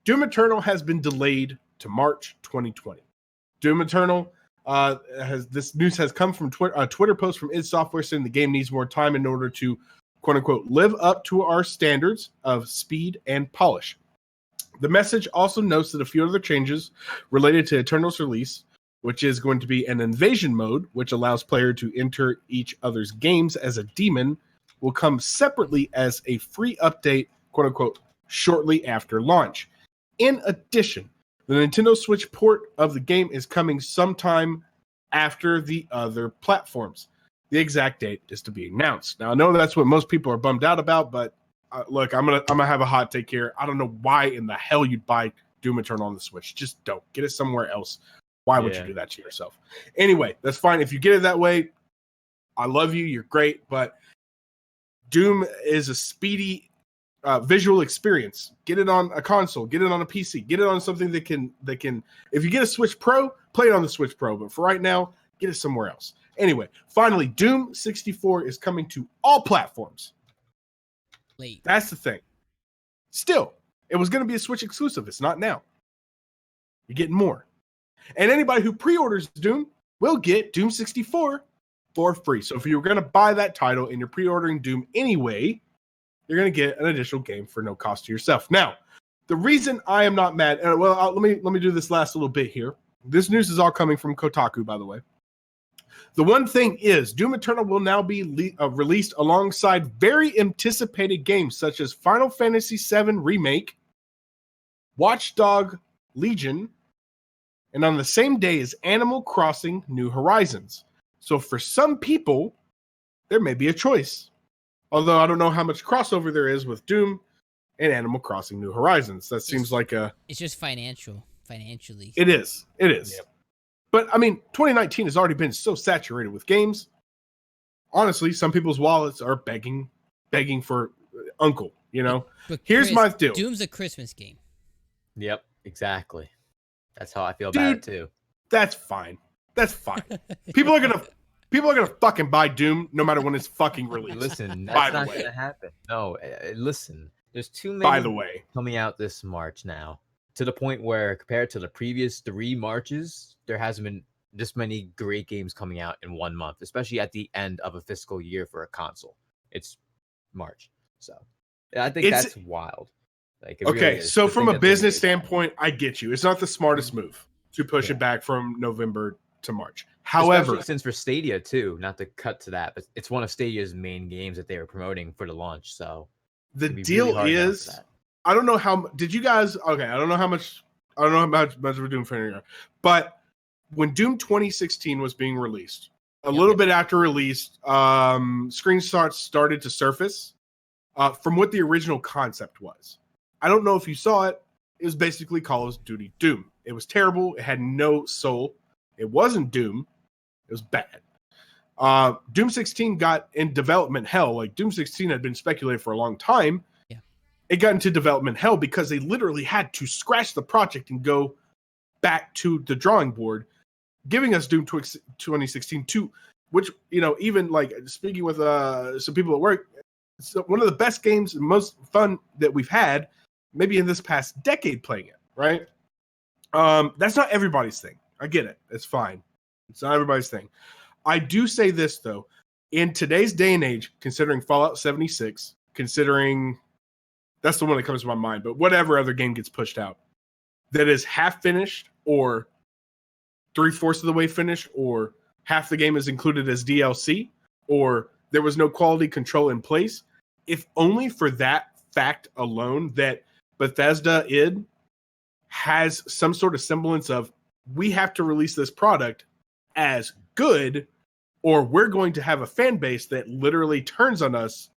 [SPEAKER 3] Doom Eternal has been delayed to March 2020. Doom Eternal this news has come from a Twitter post from id Software saying the game needs more time in order to, quote unquote, live up to our standards of speed and polish. The message also notes that a few other changes related to Eternal's release, which is going to be an invasion mode, which allows player to enter each other's games as a demon, will come separately as a free update, quote unquote, shortly after launch. In addition, the Nintendo Switch port of the game is coming sometime after the other platforms. The exact date is to be announced. Now, I know that's what most people are bummed out about, but look, I'm gonna have a hot take here. I don't know why in the hell you'd buy Doom Eternal on the Switch. Just don't. Get it somewhere else. Why would you do that to yourself? Anyway, that's fine. If you get it that way, I love you. You're great. But Doom is a speedy visual experience. Get it on a console, get it on a PC, get it on something that can if you get a Switch Pro, play it on the Switch Pro, but for right now, get it somewhere else. Anyway, finally, Doom 64 is coming to all platforms.
[SPEAKER 1] Late.
[SPEAKER 3] That's the thing. Still, it was going to be a Switch exclusive. It's not now. You're getting more. And anybody who pre-orders Doom will get Doom 64 for free. So if you're going to buy that title and you're pre-ordering Doom anyway, you're going to get an additional game for no cost to yourself. Now, the reason I am not mad, let me do this last little bit here. This news is all coming from Kotaku, by the way. The one thing is, Doom Eternal will now be released alongside very anticipated games such as Final Fantasy VII Remake, Watch Dogs Legion, and on the same day as Animal Crossing New Horizons. So for some people, there may be a choice. Although I don't know how much crossover there is with Doom and Animal Crossing New Horizons. That seems like
[SPEAKER 1] it's just financially.
[SPEAKER 3] It is.
[SPEAKER 2] Yep.
[SPEAKER 3] But, I mean, 2019 has already been so saturated with games. Honestly, some people's wallets are begging for uncle. You know,
[SPEAKER 1] But
[SPEAKER 3] here's
[SPEAKER 1] Chris,
[SPEAKER 3] my deal.
[SPEAKER 1] Doom's a Christmas game.
[SPEAKER 2] Yep, exactly. That's how I feel
[SPEAKER 3] Dude,
[SPEAKER 2] about it too.
[SPEAKER 3] That's fine. That's fine. People are gonna fucking buy Doom no matter when it's fucking released.
[SPEAKER 2] Listen,
[SPEAKER 3] By
[SPEAKER 2] that's
[SPEAKER 3] the
[SPEAKER 2] not
[SPEAKER 3] way.
[SPEAKER 2] gonna happen. No, listen. There's too many
[SPEAKER 3] By the way.
[SPEAKER 2] coming out this March now, to the point where compared to the previous 3 Marches, there hasn't been this many great games coming out in 1 month, especially at the end of a fiscal year for a console. It's March, so I think that's wild. Like, it really
[SPEAKER 3] Okay,
[SPEAKER 2] is,
[SPEAKER 3] so
[SPEAKER 2] to
[SPEAKER 3] from
[SPEAKER 2] think
[SPEAKER 3] a
[SPEAKER 2] that this
[SPEAKER 3] business
[SPEAKER 2] is happening.
[SPEAKER 3] standpoint, I get you. It's not the smartest move to push
[SPEAKER 2] Yeah.
[SPEAKER 3] it back from November to March.
[SPEAKER 2] Especially
[SPEAKER 3] However,
[SPEAKER 2] since for Stadia too, not to cut to that, but it's one of Stadia's main games that they were promoting for the launch. So
[SPEAKER 3] the
[SPEAKER 2] it'd be
[SPEAKER 3] deal
[SPEAKER 2] really hard now for
[SPEAKER 3] is,
[SPEAKER 2] that.
[SPEAKER 3] I don't know how. Did you guys? Okay, I don't know how much. I don't know how much we're doing for here, but when Doom 2016 was being released, a little bit after release, screenshots started to surface from what the original concept was. I don't know if you saw it. It was basically Call of Duty Doom. It was terrible. It had no soul. It wasn't Doom. It was bad. Doom 16 got in development hell. Like, Doom 16 had been speculated for a long time.
[SPEAKER 1] Yeah.
[SPEAKER 3] It got into development hell because they literally had to scratch the project and go back to the drawing board, giving us Doom 2016 2, which, you know, even like speaking with some people at work, it's one of the best games and most fun that we've had maybe in this past decade playing it, right? That's not everybody's thing. I get it. It's fine. It's not everybody's thing. I do say this, though. In today's day and age, considering Fallout 76, considering that's the one that comes to my mind, but whatever other game gets pushed out that is half finished or 3/4 of the way finished, or half the game is included as DLC, or there was no quality control in place, if only for that fact alone that Bethesda id has some sort of semblance of, we have to release this product as good, or we're going to have a fan base that literally turns on us,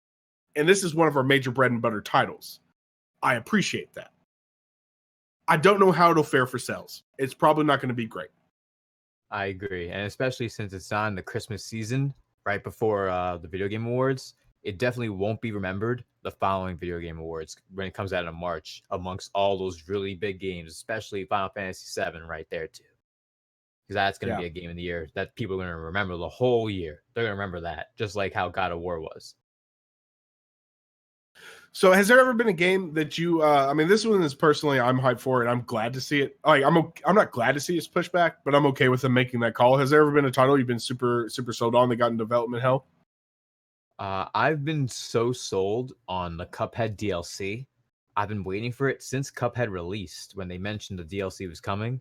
[SPEAKER 3] and this is one of our major bread and butter titles. I appreciate that. I don't know how it'll fare for sales. It's probably not going to be great.
[SPEAKER 2] I agree, and especially since it's on the Christmas season, right before the Video Game Awards, it definitely won't be remembered the following Video Game Awards when it comes out in March, amongst all those really big games, especially Final Fantasy VII right there too. Because that's going to be a game of the year that people are going to remember the whole year. They're going to remember that, just like how God of War was.
[SPEAKER 3] So has there ever been a game that you, I mean, this one is personally, I'm hyped for it. I'm glad to see it. Like, I'm not glad to see it's pushed back, but I'm okay with them making that call. Has there ever been a title you've been super sold on that got in development hell?
[SPEAKER 2] I've been so sold on the Cuphead DLC. I've been waiting for it since Cuphead released. When they mentioned the DLC was coming,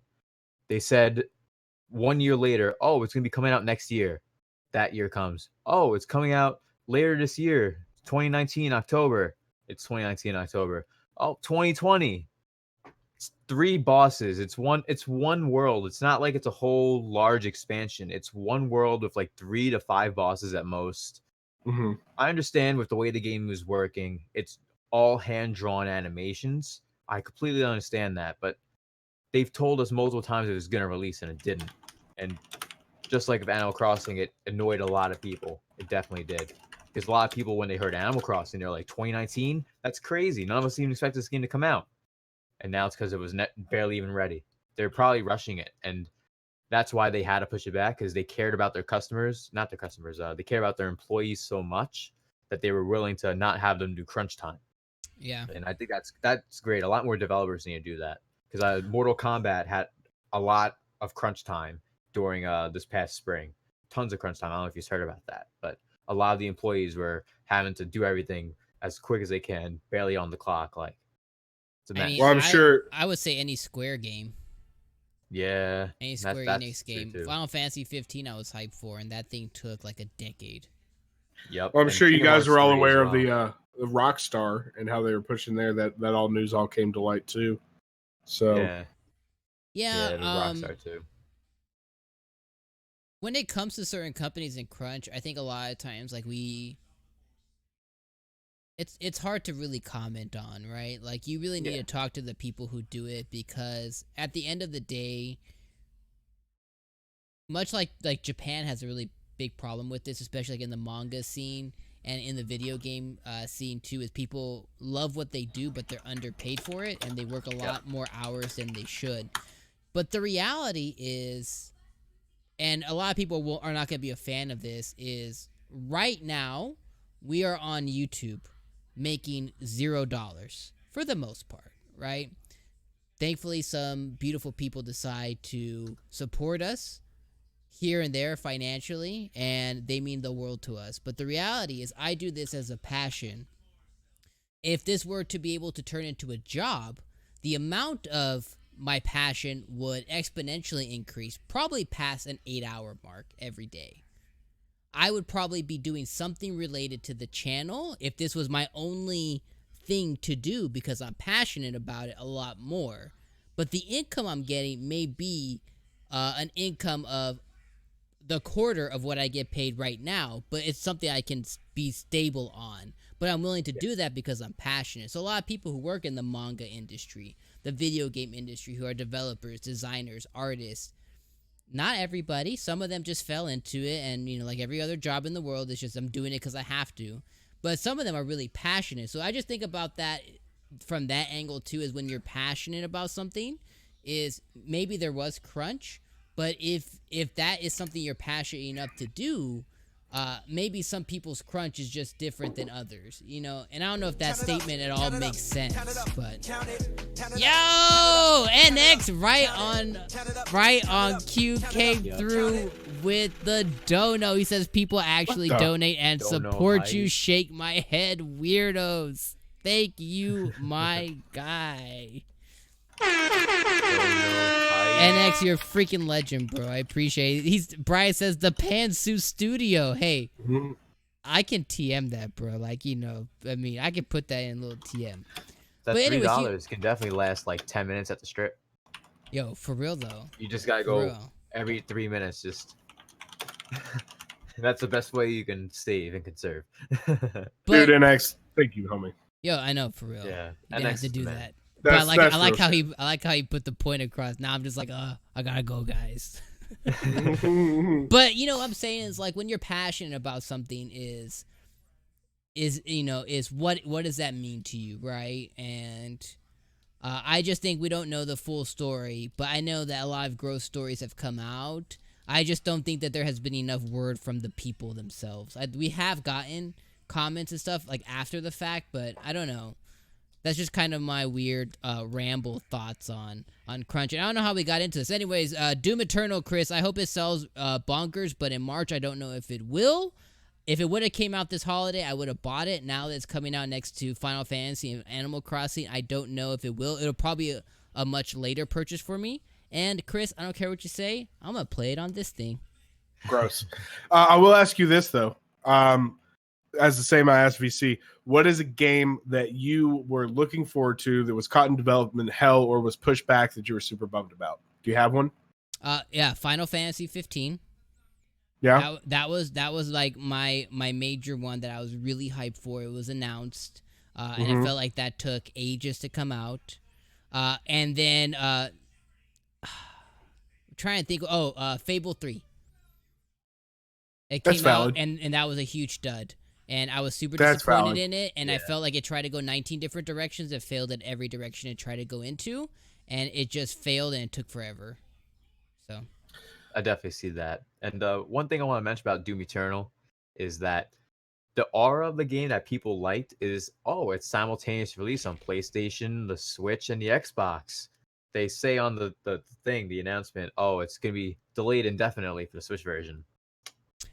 [SPEAKER 2] they said 1 year later, oh, it's going to be coming out next year. That year comes. Oh, it's coming out later this year, 2019 October. It's 2019 October. Oh, 2020. It's 3 bosses. It's one world. It's not like it's a whole large expansion. It's one world with like 3 to 5 bosses at most.
[SPEAKER 3] Mm-hmm.
[SPEAKER 2] I understand with the way the game is working, it's all hand-drawn animations. I completely understand that, but they've told us multiple times it was going to release and it didn't. And just like with Animal Crossing, it annoyed a lot of people. It definitely did. Because a lot of people, when they heard Animal Crossing, they're like, 2019? That's crazy. None of us even expect this game to come out. And now it's because it was barely even ready. They're probably rushing it. And that's why they had to push it back, because they cared about their customers. Not their customers. They care about their employees so much that they were willing to not have them do crunch time.
[SPEAKER 1] Yeah.
[SPEAKER 2] And I think that's great. A lot more developers need to do that. Because Mortal Kombat had a lot of crunch time during this past spring. Tons of crunch time. I don't know if you've heard about that, but a lot of the employees were having to do everything as quick as they can, barely on the clock. Like, it's a mess.
[SPEAKER 1] I mean,
[SPEAKER 3] Well, I'm sure.
[SPEAKER 1] I would say any Square game.
[SPEAKER 2] Yeah.
[SPEAKER 1] Any Square Enix game.
[SPEAKER 2] Too.
[SPEAKER 1] Final Fantasy 15 I was hyped for, and that thing took like a decade.
[SPEAKER 2] Yep.
[SPEAKER 3] Well, I'm sure you
[SPEAKER 2] Kingdom
[SPEAKER 3] guys
[SPEAKER 2] Hearts
[SPEAKER 3] were all
[SPEAKER 2] 3 as
[SPEAKER 3] aware
[SPEAKER 2] well.
[SPEAKER 3] of the Rockstar and how they were pushing there. That all news all came to light too. So
[SPEAKER 2] Yeah.
[SPEAKER 1] Yeah,
[SPEAKER 2] it was Rockstar too.
[SPEAKER 1] When it comes to certain companies in crunch, I think a lot of times like it's hard to really comment on, right? Like, you really need to talk to the people who do it, because at the end of the day, much like Japan has a really big problem with this, especially like in the manga scene, and in the video game scene too, is people love what they do, but they're underpaid for it, and they work a lot more hours than they should. But the reality is, and a lot of people are not going to be a fan of this, is right now we are on YouTube making $0 for the most part, right? Thankfully, some beautiful people decide to support us here and there financially, and they mean the world to us. But the reality is, I do this as a passion. If this were to be able to turn into a job, the amount of my passion would exponentially increase, probably past an 8-hour mark every day. I would probably be doing something related to the channel if this was my only thing to do, because I'm passionate about it a lot more. But the income I'm getting may be an income of the quarter of what I get paid right now, but it's something I can be stable on. But I'm willing to do that because I'm passionate. So a lot of people who work in the manga industry, the video game industry, who are developers, designers, artists, not everybody, some of them just fell into it, and like every other job in the world, it's just I'm doing it because I have to. But some of them are really passionate. So I just think about that from that angle too, is when you're passionate about something, is maybe there was crunch, but if that is something you're passionate enough to do, maybe some people's crunch is just different than others, and I don't know if that statement at all makes sense, but yo, NX right on cue came through with the dono. He says people actually donate and support you. Shake my head, weirdos. Thank you, my guy. NX, you're a freaking legend, bro. I appreciate it. Brian says the Pantsuit Studio. Hey, I can TM that, bro. Like, I mean, I can put that in a little TM.
[SPEAKER 2] That $3 can definitely last like 10 minutes at the strip.
[SPEAKER 1] Yo, for real though.
[SPEAKER 2] You just gotta go every 3 minutes. Just that's the best way you can save and conserve.
[SPEAKER 3] Dude, NX, thank you, homie.
[SPEAKER 1] Yo, I know, for real.
[SPEAKER 2] Yeah,
[SPEAKER 1] you have to do that.
[SPEAKER 3] But
[SPEAKER 1] I like how he put the point across. Now I'm just like, I gotta go, guys. But what I'm saying is, like, when you're passionate about something, is what does that mean to you, right? And I just think we don't know the full story, but I know that a lot of growth stories have come out. I just don't think that there has been enough word from the people themselves. We have gotten comments and stuff like after the fact, but I don't know. That's just kind of my weird ramble thoughts on crunch. And I don't know how we got into this. Anyways, Doom Eternal, Chris, I hope it sells bonkers, but in March, I don't know if it will. If it would have came out this holiday, I would have bought it. Now that it's coming out next to Final Fantasy and Animal Crossing, I don't know if it will. It'll probably be a much later purchase for me. And Chris, I don't care what you say, I'm going to play it on this thing.
[SPEAKER 3] Gross. I will ask you this, though. As the same I asked VC, what is a game that you were looking forward to that was caught in development hell or was pushed back that you were super bummed about? Do you have one?
[SPEAKER 1] Yeah, Final Fantasy 15.
[SPEAKER 3] Yeah.
[SPEAKER 1] That was like my major one that I was really hyped for. It was announced, and I felt like that took ages to come out. And then I'm trying to think. Fable 3. It came out, and that was a huge dud. And I was super disappointed in it, and I felt like it tried to go 19 different directions. It failed at every direction it tried to go into, and it just failed, and it took forever. So,
[SPEAKER 2] I definitely see that. And one thing I want to mention about Doom Eternal is that the aura of the game that people liked is, it's simultaneous release on PlayStation, the Switch, and the Xbox. They say on the thing, the announcement, it's going to be delayed indefinitely for the Switch version.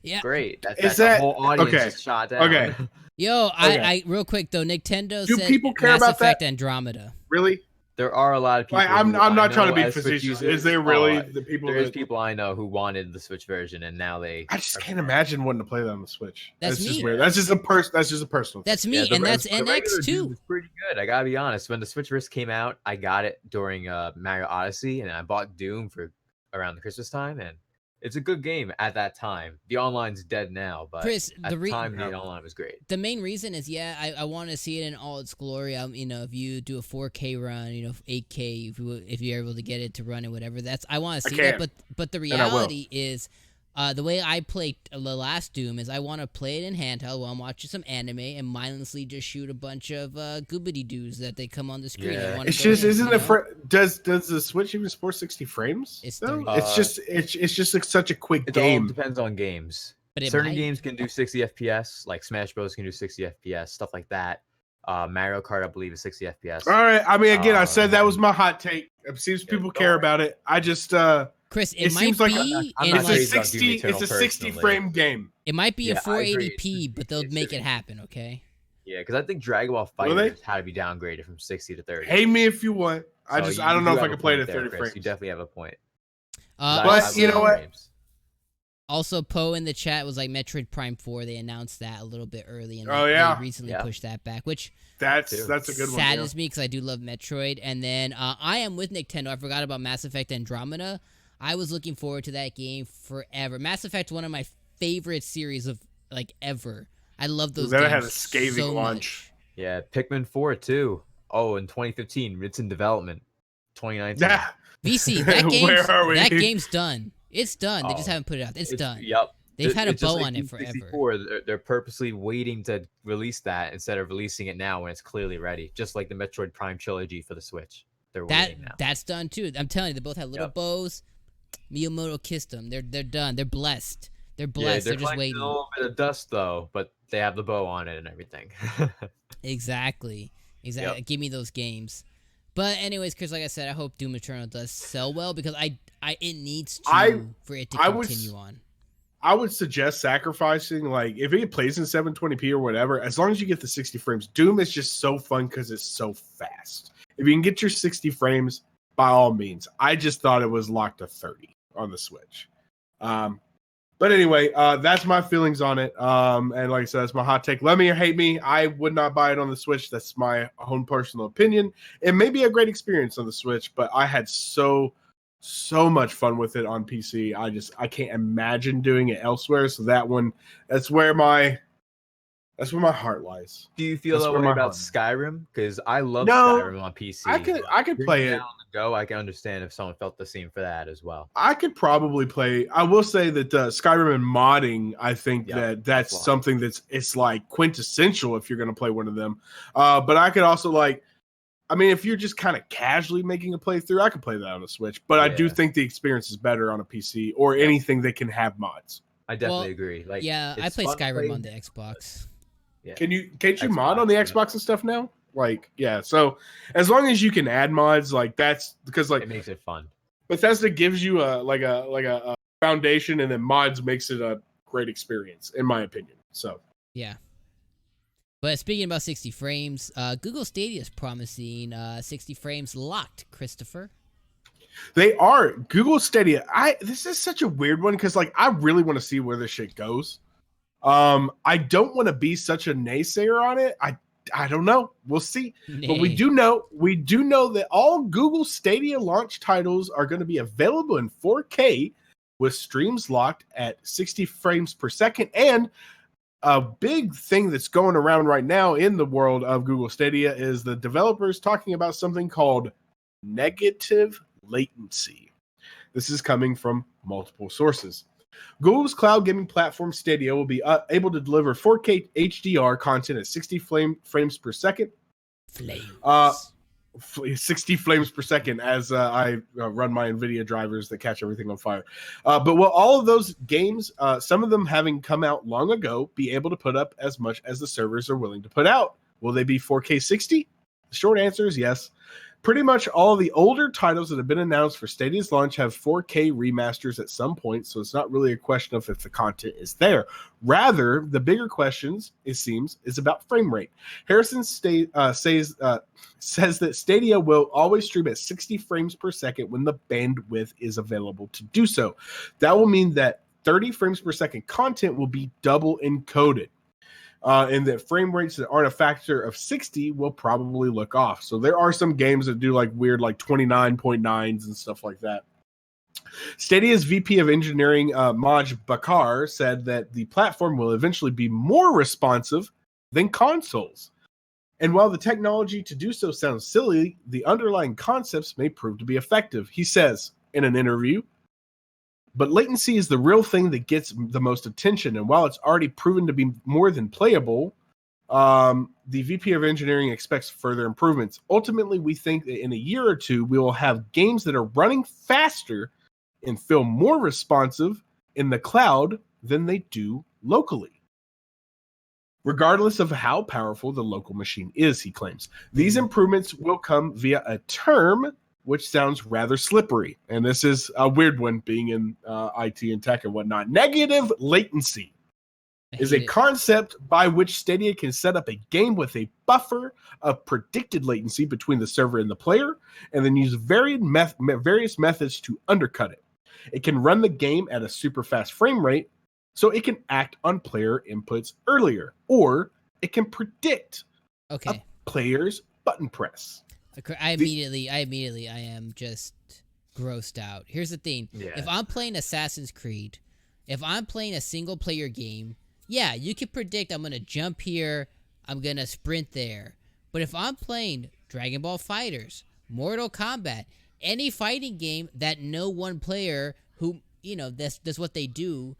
[SPEAKER 1] Yeah,
[SPEAKER 2] great. That's the whole audience is shot down.
[SPEAKER 3] Okay.
[SPEAKER 1] Yo, I real quick though, Nintendo said
[SPEAKER 3] people care
[SPEAKER 1] Mass
[SPEAKER 3] about
[SPEAKER 1] Effect
[SPEAKER 3] that?
[SPEAKER 1] Andromeda.
[SPEAKER 3] Really?
[SPEAKER 2] There are a lot of people.
[SPEAKER 3] I'm not trying to be
[SPEAKER 2] as Switch
[SPEAKER 3] facetious.
[SPEAKER 2] users,
[SPEAKER 3] Is there really the people?
[SPEAKER 2] There's people I know who wanted the Switch version, and now they.
[SPEAKER 3] I just can't imagine wanting to play that on the Switch.
[SPEAKER 1] That's
[SPEAKER 3] just
[SPEAKER 1] me.
[SPEAKER 3] weird. That's just a personal.
[SPEAKER 1] That's me, and that's NX too.
[SPEAKER 2] It's pretty good. I gotta be honest. When the Switch first came out, I got it during Mario Odyssey, and I bought Doom for around the Christmas time, and it's a good game at that time. The online's dead now, but
[SPEAKER 1] Chris,
[SPEAKER 2] at the time, the online was great.
[SPEAKER 1] The main reason is, I want to see it in all its glory. If you do a 4K run, 8K, if you're able to get it to run and whatever, I want to see that. But the reality is, the way I play the last Doom is I want to play it in handheld while I'm watching some anime and mindlessly just shoot a bunch of goobity doos that they come on the screen.
[SPEAKER 2] Yeah.
[SPEAKER 3] It's just isn't it? Does the Switch even support 60 frames?
[SPEAKER 1] It's
[SPEAKER 3] No?
[SPEAKER 1] 30.
[SPEAKER 3] It's just like such a quick
[SPEAKER 2] It
[SPEAKER 3] game.
[SPEAKER 2] all depends on games.
[SPEAKER 1] But
[SPEAKER 2] Certain games can do 60 FPS, like Smash Bros. Can do 60 FPS, stuff like that. Mario Kart, I believe, is 60 FPS.
[SPEAKER 3] All right. I mean, again, I said that was my hot take. It seems people care about it. I just
[SPEAKER 1] Chris,
[SPEAKER 3] it
[SPEAKER 1] might
[SPEAKER 3] seems like
[SPEAKER 1] be
[SPEAKER 3] it's
[SPEAKER 1] like,
[SPEAKER 3] a 60. It's a 60 frame game.
[SPEAKER 1] It might be in
[SPEAKER 2] Yeah, I agree.
[SPEAKER 1] 480p, but they'll make it happen. Okay.
[SPEAKER 2] Yeah, because I think Dragon Ball FighterZ had to be downgraded from 60 to 30.
[SPEAKER 3] Hate me if you want. I don't know if I can play it at 30
[SPEAKER 2] Chris.
[SPEAKER 3] frames.
[SPEAKER 2] You definitely have a point.
[SPEAKER 3] But you know what?
[SPEAKER 1] Also, Poe in the chat was like Metroid Prime 4. They announced that a little bit early, and
[SPEAKER 3] yeah.
[SPEAKER 1] they recently pushed that back, which
[SPEAKER 3] that's a good one.
[SPEAKER 1] Saddens me because I do love Metroid. And then I am with Nintendo. I forgot about Mass Effect Andromeda. I was looking forward to that game forever. Mass Effect, one of my favorite series of like ever. I love those games.
[SPEAKER 3] That had a scathing
[SPEAKER 1] so
[SPEAKER 3] launch.
[SPEAKER 1] Much.
[SPEAKER 2] Yeah, Pikmin 4 too. Oh, in 2015, it's in development. 2019.
[SPEAKER 3] Yeah.
[SPEAKER 1] VC, that game's,
[SPEAKER 3] Where are we?
[SPEAKER 1] that game's done. It's done. They just haven't put it out. It's done.
[SPEAKER 2] Yep.
[SPEAKER 1] They've had a
[SPEAKER 2] It's just
[SPEAKER 1] bow
[SPEAKER 2] like
[SPEAKER 1] on it forever.
[SPEAKER 2] N64, they're purposely waiting to release that instead of releasing it now when it's clearly ready. Just like the Metroid Prime trilogy for the Switch. They're waiting now.
[SPEAKER 1] That's done too. I'm telling you, they both have little bows. Miyamoto kissed them. They're done. They're blessed. They're blessed.
[SPEAKER 2] They're
[SPEAKER 1] just waiting.
[SPEAKER 2] A little bit of dust though, but they have the bow on it and everything.
[SPEAKER 1] Exactly.
[SPEAKER 2] Yep.
[SPEAKER 1] Give me those games. But anyways, Chris, like I said, I hope Doom Eternal does sell well because it needs to for it to continue on.
[SPEAKER 3] I would suggest sacrificing, like, if it plays in 720p or whatever, as long as you get the 60 frames. Doom is just so fun because it's so fast. If you can get your 60 frames, by all means. I just thought it was locked to 30 on the Switch. But anyway, that's my feelings on it. And like I said, that's my hot take. Love me or hate me, I would not buy it on the Switch. That's my own personal opinion. It may be a great experience on the Switch, but I had so much fun with it on PC. I can't imagine doing it elsewhere. So that's where my heart lies.
[SPEAKER 2] Do you feel that way about Skyrim? Because I love Skyrim on PC.
[SPEAKER 3] I could play it.
[SPEAKER 2] Go. I can understand if someone felt the same for that as well.
[SPEAKER 3] I could probably play. I will say that Skyrim and modding, I think that's something it's like quintessential if you're going to play one of them. But I could also if you're just kind of casually making a playthrough, I could play that on the Switch. But I do think the experience is better on a PC or anything that can have mods.
[SPEAKER 2] I definitely agree.
[SPEAKER 1] I play Skyrim on the Xbox.
[SPEAKER 2] Yeah.
[SPEAKER 3] Can't you mod on the Xbox and stuff now? So as long as you can add mods, that's because
[SPEAKER 2] it makes it fun.
[SPEAKER 3] Bethesda gives you a foundation, and then mods makes it a great experience, in my opinion. So
[SPEAKER 1] yeah. But speaking about 60 frames, Google Stadia is promising 60 frames locked, Christopher.
[SPEAKER 3] They are. Google Stadia. This is such a weird one because I really want to see where this shit goes. I don't want to be such a naysayer on it. I don't know. We'll see. But we do know that all Google Stadia launch titles are going to be available in 4K with streams locked at 60 frames per second. And a big thing that's going around right now in the world of Google Stadia is the developers talking about something called negative latency. This is coming from multiple sources. Google's cloud gaming platform Stadia will be able to deliver 4K HDR content at 60 frames per second. 60 frames per second as I run my NVIDIA drivers that catch everything on fire. But will all of those games, some of them having come out long ago, be able to put up as much as the servers are willing to put out? Will they be 4K 60? The short answer is yes. Pretty much all the older titles that have been announced for Stadia's launch have 4K remasters at some point, so it's not really a question of if the content is there. Rather, the bigger questions, it seems, is about frame rate. Harrison says that Stadia will always stream at 60 frames per second when the bandwidth is available to do so. That will mean that 30 frames per second content will be double encoded. And that frame rates that aren't a factor of 60 will probably look off. So there are some games that do weird 29.9s and stuff like that. Stadia's VP of Engineering, Maj Bakar, said that the platform will eventually be more responsive than consoles. And while the technology to do so sounds silly, the underlying concepts may prove to be effective. He says in an interview, But latency is the real thing that gets the most attention. And while it's already proven to be more than playable, the VP of Engineering expects further improvements. Ultimately, we think that in a year or two, we will have games that are running faster and feel more responsive in the cloud than they do locally, regardless of how powerful the local machine is, he claims. These improvements will come via a term which sounds rather slippery, and this is a weird one being in IT and tech and whatnot. Negative latency is a concept by which Stadia can set up a game with a buffer of predicted latency between the server and the player, and then use various methods to undercut it. It can run the game at a super fast frame rate, so it can act on player inputs earlier, or it can predict a player's button press.
[SPEAKER 1] I am just grossed out. Here's the thing. Yeah. If I'm playing Assassin's Creed, if I'm playing a single player game, yeah, you can predict I'm going to jump here, I'm going to sprint there. But if I'm playing Dragon Ball FighterZ, Mortal Kombat, any fighting game that no one player who, that's what they do,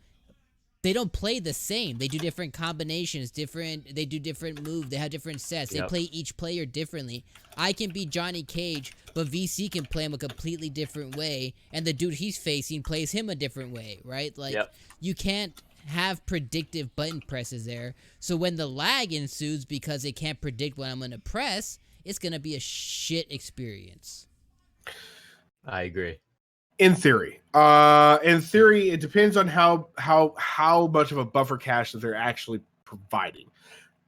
[SPEAKER 1] they don't play the same. They do different combinations, they do different moves, they have different sets. They play each player differently. I can be Johnny Cage, but VC can play him a completely different way, and the dude he's facing plays him a different way, right? You can't have predictive button presses there. So when the lag ensues because it can't predict what I'm going to press, it's going to be a shit experience.
[SPEAKER 2] I agree.
[SPEAKER 3] In theory, it depends on how much of a buffer cache that they're actually providing.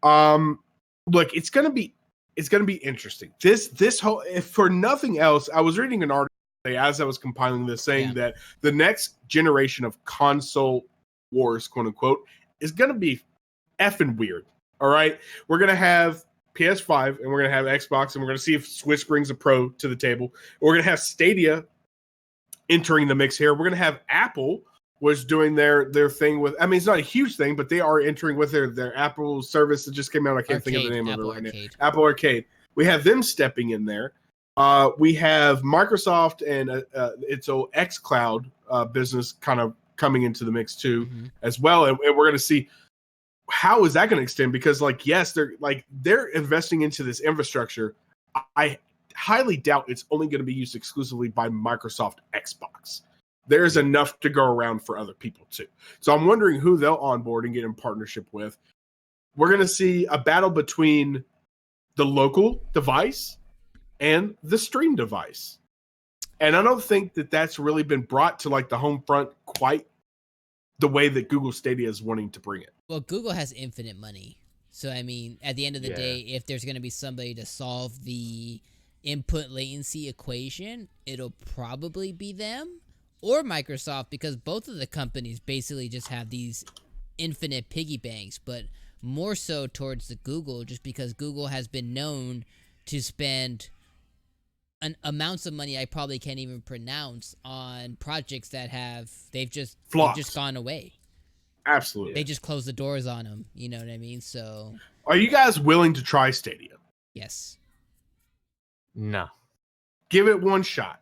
[SPEAKER 3] Look, it's gonna be interesting. This whole, if for nothing else, I was reading an article today as I was compiling this saying that the next generation of console wars, quote unquote, is gonna be effing weird. All right, we're gonna have PS5 and we're gonna have Xbox and we're gonna see if Switch brings a Pro to the table. We're gonna have Stadia entering the mix here. We're going to have Apple was doing their thing with, I mean, it's not a huge thing, but they are entering with their Apple service that just came out. I can't think of the name of it right now. Apple Arcade. We have them stepping in there. We have Microsoft and its old xCloud business kind of coming into the mix too, as well. And we're going to see how is that going to extend, because yes, they're investing into this infrastructure. I highly doubt it's only going to be used exclusively by Microsoft Xbox. There's enough to go around for other people too. So I'm wondering who they'll onboard and get in partnership with. We're going to see a battle between the local device and the stream device. And I don't think that that's really been brought to the home front quite the way that Google Stadia is wanting to bring it.
[SPEAKER 1] Well, Google has infinite money. So, I mean, at the end of the day, if there's going to be somebody to solve the input latency equation, it'll probably be them or Microsoft, because both of the companies basically just have these infinite piggy banks, but more so towards the Google, just because Google has been known to spend amounts of money I probably can't even pronounce on projects that they've just gone away.
[SPEAKER 3] Absolutely.
[SPEAKER 1] They just closed the doors on them, you know what I mean? So
[SPEAKER 3] are you guys willing to try Stadia?
[SPEAKER 1] Yes.
[SPEAKER 2] No.
[SPEAKER 3] Give it one shot.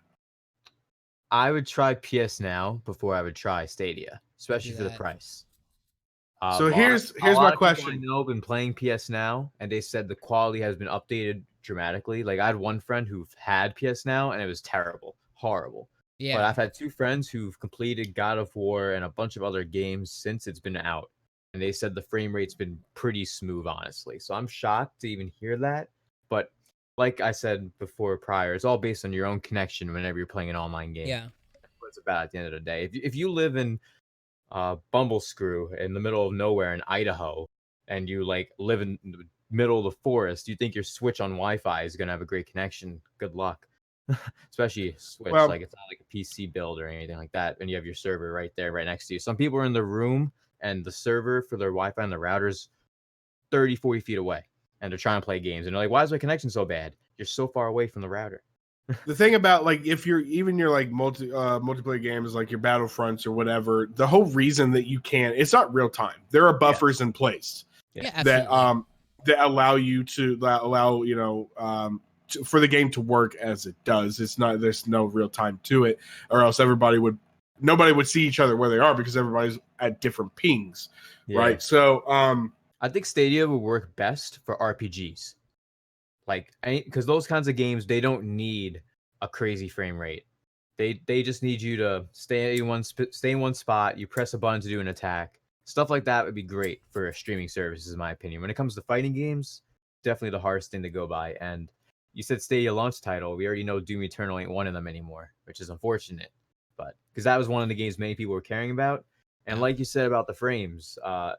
[SPEAKER 2] I would try PS Now before I would try Stadia, especially for the price.
[SPEAKER 3] So here's my question.
[SPEAKER 2] I know been playing PS Now, and they said the quality has been updated dramatically. I had one friend who had PS Now, and it was terrible, horrible. Yeah. But I've had two friends who've completed God of War and a bunch of other games since it's been out, and they said the frame rate's been pretty smooth, honestly. So I'm shocked to even hear that, but like I said before prior, it's all based on your own connection whenever you're playing an online game.
[SPEAKER 1] Yeah.
[SPEAKER 2] That's what it's about at the end of the day. If you live in Bumblescrew in the middle of nowhere in Idaho, and you live in the middle of the forest, you think your Switch on Wi-Fi is going to have a great connection. Good luck. Especially Switch. It's not like a PC build or anything like that. And you have your server right there, right next to you. Some people are in the room and the server for their Wi-Fi and the router's 30, 40 feet away. And they're trying to play games, and they're like, "Why is my connection so bad? You're so far away from the router."
[SPEAKER 3] The thing about if you're multiplayer games like your Battlefronts or whatever, the whole reason that you can't, it's not real time. There are buffers in place that allow you to for the game to work as it does. It's not, there's no real time to it, or else everybody would nobody would see each other where they are because everybody's at different pings, right? So
[SPEAKER 2] I think Stadia would work best for RPGs, like because those kinds of games they don't need a crazy frame rate. They just need you to stay in one spot. You press a button to do an attack. Stuff like that would be great for a streaming service, in my opinion. When it comes to fighting games, definitely the hardest thing to go by. And you said Stadia launch title. We already know Doom Eternal ain't one of them anymore, which is unfortunate. But because that was one of the games many people were caring about. And like you said about the frames,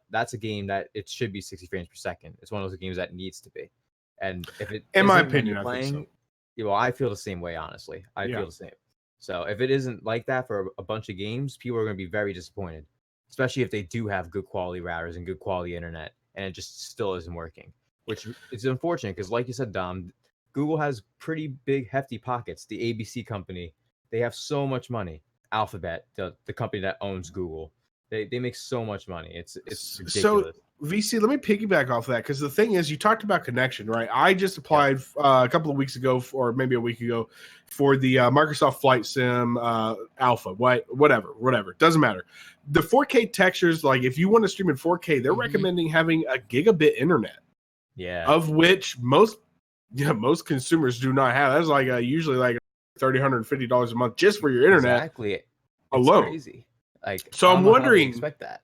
[SPEAKER 2] that's a game that it should be 60 frames per second. It's one of those games that needs to be. And if it,
[SPEAKER 3] in my opinion, I think so.
[SPEAKER 2] Well, I feel the same way, honestly. I feel the same. So if it isn't like that for a bunch of games, people are going to be very disappointed, especially if they do have good quality routers and good quality internet, and it just still isn't working, which is unfortunate because, like you said, Dom, Google has pretty big, hefty pockets. The ABC company, they have so much money. Alphabet, the company that owns Google, they make so much money. It's ridiculous.
[SPEAKER 3] So VC, let me piggyback off that because the thing is, you talked about connection, right? I just applied a couple of weeks ago, or maybe a week ago, for the Microsoft Flight Sim Alpha. Whatever, doesn't matter. The 4K textures, like if you want to stream in 4K, they're recommending having a gigabit internet.
[SPEAKER 2] Yeah,
[SPEAKER 3] of which most consumers do not have. That's like usually like $1,350 a month just for your internet.
[SPEAKER 2] Exactly, it's
[SPEAKER 3] alone.
[SPEAKER 2] Crazy. Like,
[SPEAKER 3] so I'm wondering,
[SPEAKER 2] expect that.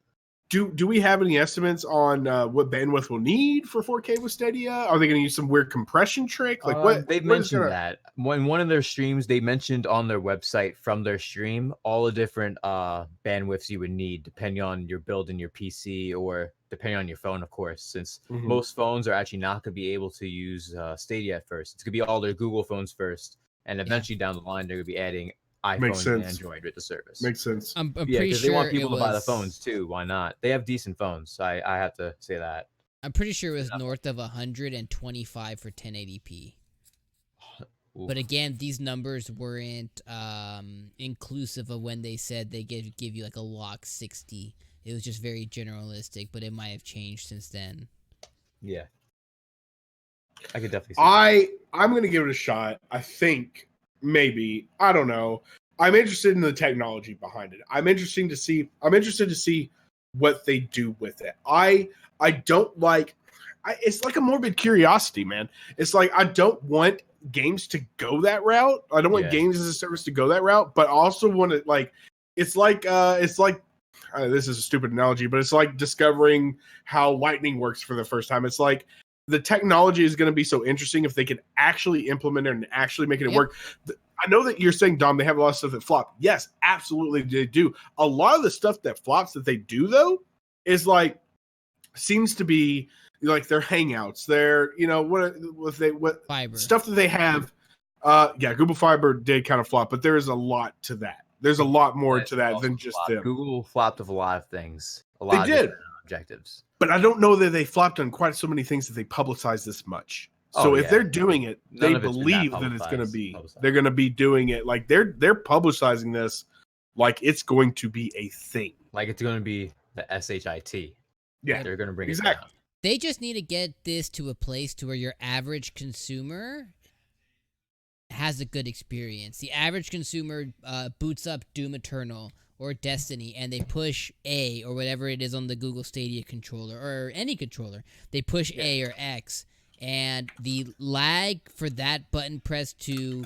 [SPEAKER 3] Do we have any estimates on what bandwidth we'll need for 4K with Stadia? Are they going to use some weird compression trick? Like what?
[SPEAKER 2] They've mentioned that when one of their streams, they mentioned on their website from their stream all the different bandwidths you would need depending on your build in your PC or depending on your phone, of course. Since most phones are actually not going to be able to use Stadia at first. It's going to be all their Google phones first, and eventually down the line they're going to be adding iPhone and Android with the service.
[SPEAKER 3] Makes sense.
[SPEAKER 1] I'm pretty sure
[SPEAKER 2] they want people to buy the phones too. Why not? They have decent phones. So I have to say that.
[SPEAKER 1] I'm pretty sure it was north of 125 for 1080p. But again, these numbers weren't inclusive of when they said they give you like a lock 60. It was just very generalistic, but it might have changed since then.
[SPEAKER 2] Yeah, I could definitely see
[SPEAKER 3] I'm going to give it a shot. I think maybe, I don't know. I'm interested in the technology behind it. I'm interested to see what they do with it. I don't like it's like a morbid curiosity, man. It's like I don't want games to go that route. I don't want games as a service to go that route, but I also want to like it's like this is a stupid analogy, but it's like discovering how lightning works for the first time. It's like the technology is going to be so interesting if they can actually implement it and actually make it work. I know that you're saying, Dom, they have a lot of stuff that flop. Yes, absolutely they do. A lot of the stuff that flops that they do, though, is like, seems to be like their hangouts, their, what
[SPEAKER 1] Fiber
[SPEAKER 3] stuff that they have. Google Fiber did kind of flop, but there is a lot to that. There's a lot more to that than just them.
[SPEAKER 2] Google flopped with a lot of things.
[SPEAKER 3] They did.
[SPEAKER 2] Objectives.
[SPEAKER 3] But I don't know that they flopped on quite so many things that they publicize this much. So if they're doing it, they believe that it's going to be. They're going to be doing it like they're publicizing this like it's going to be a thing.
[SPEAKER 2] Like it's going to be the SHIT.
[SPEAKER 3] Yeah,
[SPEAKER 2] they're going to bring
[SPEAKER 3] it
[SPEAKER 2] down.
[SPEAKER 1] They just need to get this to a place to where your average consumer has a good experience. The average consumer boots up Doom Eternal or Destiny, and they push A or whatever it is on the Google Stadia controller or any controller. They push A or X, and the lag for that button press to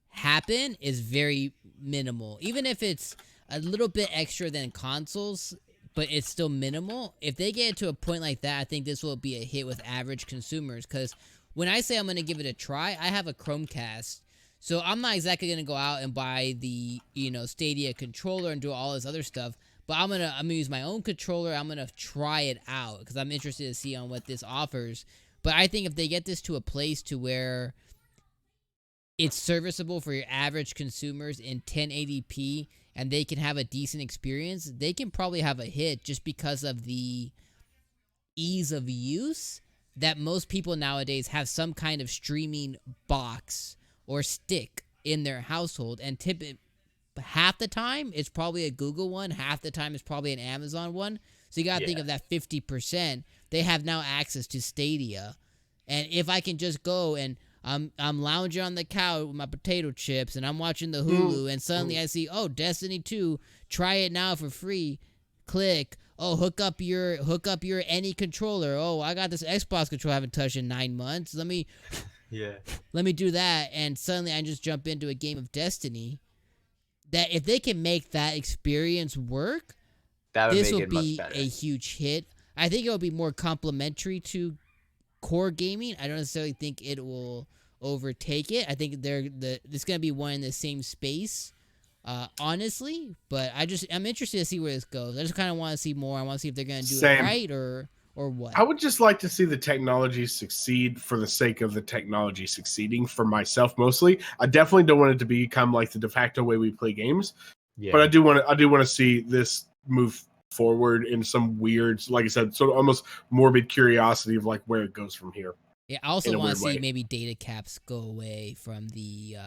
[SPEAKER 1] happen is very minimal. Even if it's a little bit extra than consoles, but it's still minimal. If they get to a point like that, I think this will be a hit with average consumers. Because when I say I'm going to give it a try, I have a Chromecast. So I'm not exactly going to go out and buy the, Stadia controller and do all this other stuff. But I'm gonna use my own controller. I'm going to try it out because I'm interested to see on what this offers. But I think if they get this to a place to where it's serviceable for your average consumers in 1080p and they can have a decent experience, they can probably have a hit just because of the ease of use that most people nowadays have some kind of streaming box or stick in their household, and half the time it's probably a Google one, half the time it's probably an Amazon one. So you gotta think of that 50%. They have now access to Stadia, and if I can just go and I'm lounging on the couch with my potato chips, and I'm watching the Hulu, and suddenly I see, oh, Destiny 2, try it now for free. Click. Oh, hook up your any controller. Oh, I got this Xbox controller I haven't touched in 9 months. Let me do that, and suddenly I just jump into a game of Destiny. That if they can make that experience work, this will be a huge hit. I think it will be more complementary to core gaming. I don't necessarily think it will overtake it. I think it's going to be one in the same space, honestly. But I'm interested to see where this goes. I just kind of want to see more. I want to see if they're going to do it right or what.
[SPEAKER 3] I would just like to see the technology succeed for the sake of the technology succeeding, for myself mostly. I definitely don't want it to become like the de facto way we play games. Yeah. But I do want to see this move forward in some weird, like I said, sort of almost morbid curiosity of like where it goes from here.
[SPEAKER 1] Yeah, I also want to see maybe data caps go away from the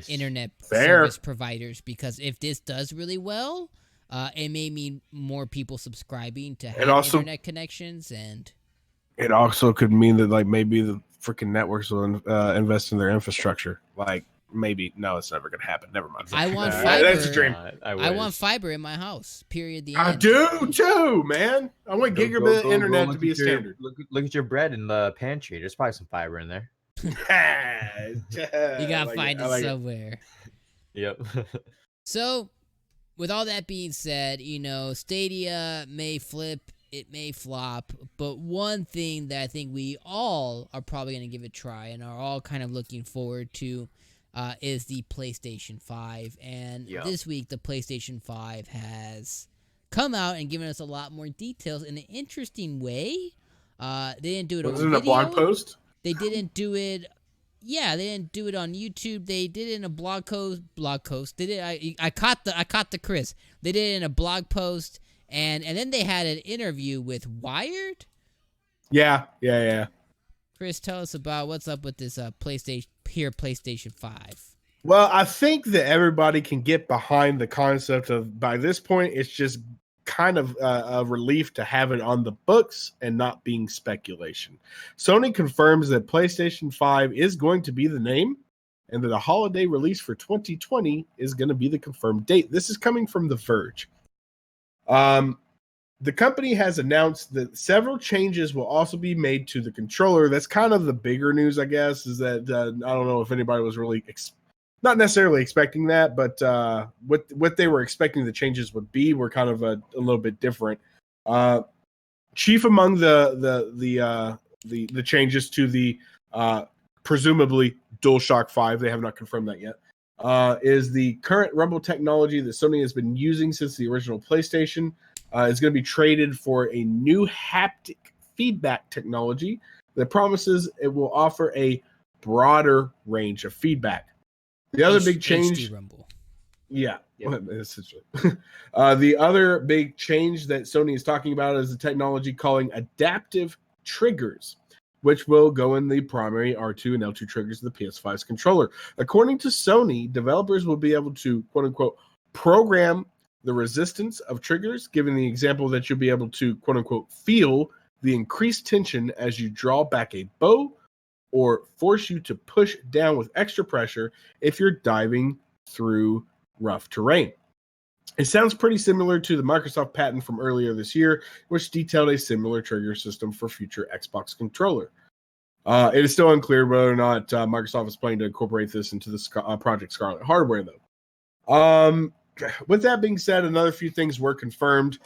[SPEAKER 1] internet service providers, because if this does really well, it may mean more people subscribing to have internet connections, and
[SPEAKER 3] it also could mean that like maybe the freaking networks will invest in their infrastructure. Like maybe it's never gonna happen. Never mind.
[SPEAKER 1] I want fiber.
[SPEAKER 3] That's a dream.
[SPEAKER 1] I want fiber in my house. Period. The end.
[SPEAKER 3] I do too, man. I want gigabit internet to be a standard.
[SPEAKER 2] Look at your bread in the pantry. There's probably some fiber in there.
[SPEAKER 1] You gotta find it somewhere.
[SPEAKER 2] Yep.
[SPEAKER 1] So, with all that being said, Stadia may flip, it may flop, but one thing that I think we all are probably going to give a try and are all kind of looking forward to is the PlayStation 5. And this week, the PlayStation 5 has come out and given us a lot more details in an interesting way. They didn't do it on video.
[SPEAKER 3] Was it a blog post?
[SPEAKER 1] They didn't do it. Yeah, they didn't do it on YouTube. They did it in a blog post. They did. I caught the Chris. They did it in a blog post, and then they had an interview with Wired.
[SPEAKER 3] Yeah.
[SPEAKER 1] Chris, tell us about what's up with this PlayStation 5.
[SPEAKER 3] Well, I think that everybody can get behind the concept of, by this point, it's just kind of a relief to have it on the books and not being speculation. Sony confirms that PlayStation 5 is going to be the name, and that a holiday release for 2020 is going to be the confirmed date. This is coming from The Verge. The company has announced that several changes will also be made to the controller. That's kind of the bigger news, I guess, is that I don't know if anybody was really not necessarily expecting that, but what they were expecting the changes would be were kind of a little bit different. Chief among the changes to the presumably DualShock 5, they have not confirmed that yet, is the current rumble technology that Sony has been using since the original PlayStation is going to be traded for a new haptic feedback technology that promises it will offer a broader range of feedback. The other big change, essentially. The other big change that Sony is talking about is the technology calling adaptive triggers, which will go in the primary R2 and L2 triggers of the PS5's controller. According to Sony, developers will be able to, quote unquote, program the resistance of triggers, giving the example that you'll be able to, quote unquote, feel the increased tension as you draw back a bow, or force you to push down with extra pressure if you're diving through rough terrain. It sounds pretty similar to the Microsoft patent from earlier this year, which detailed a similar trigger system for future Xbox controller. It is still unclear whether or not Microsoft is planning to incorporate this into the Project Scarlet hardware, though. With that being said, another few things were confirmed.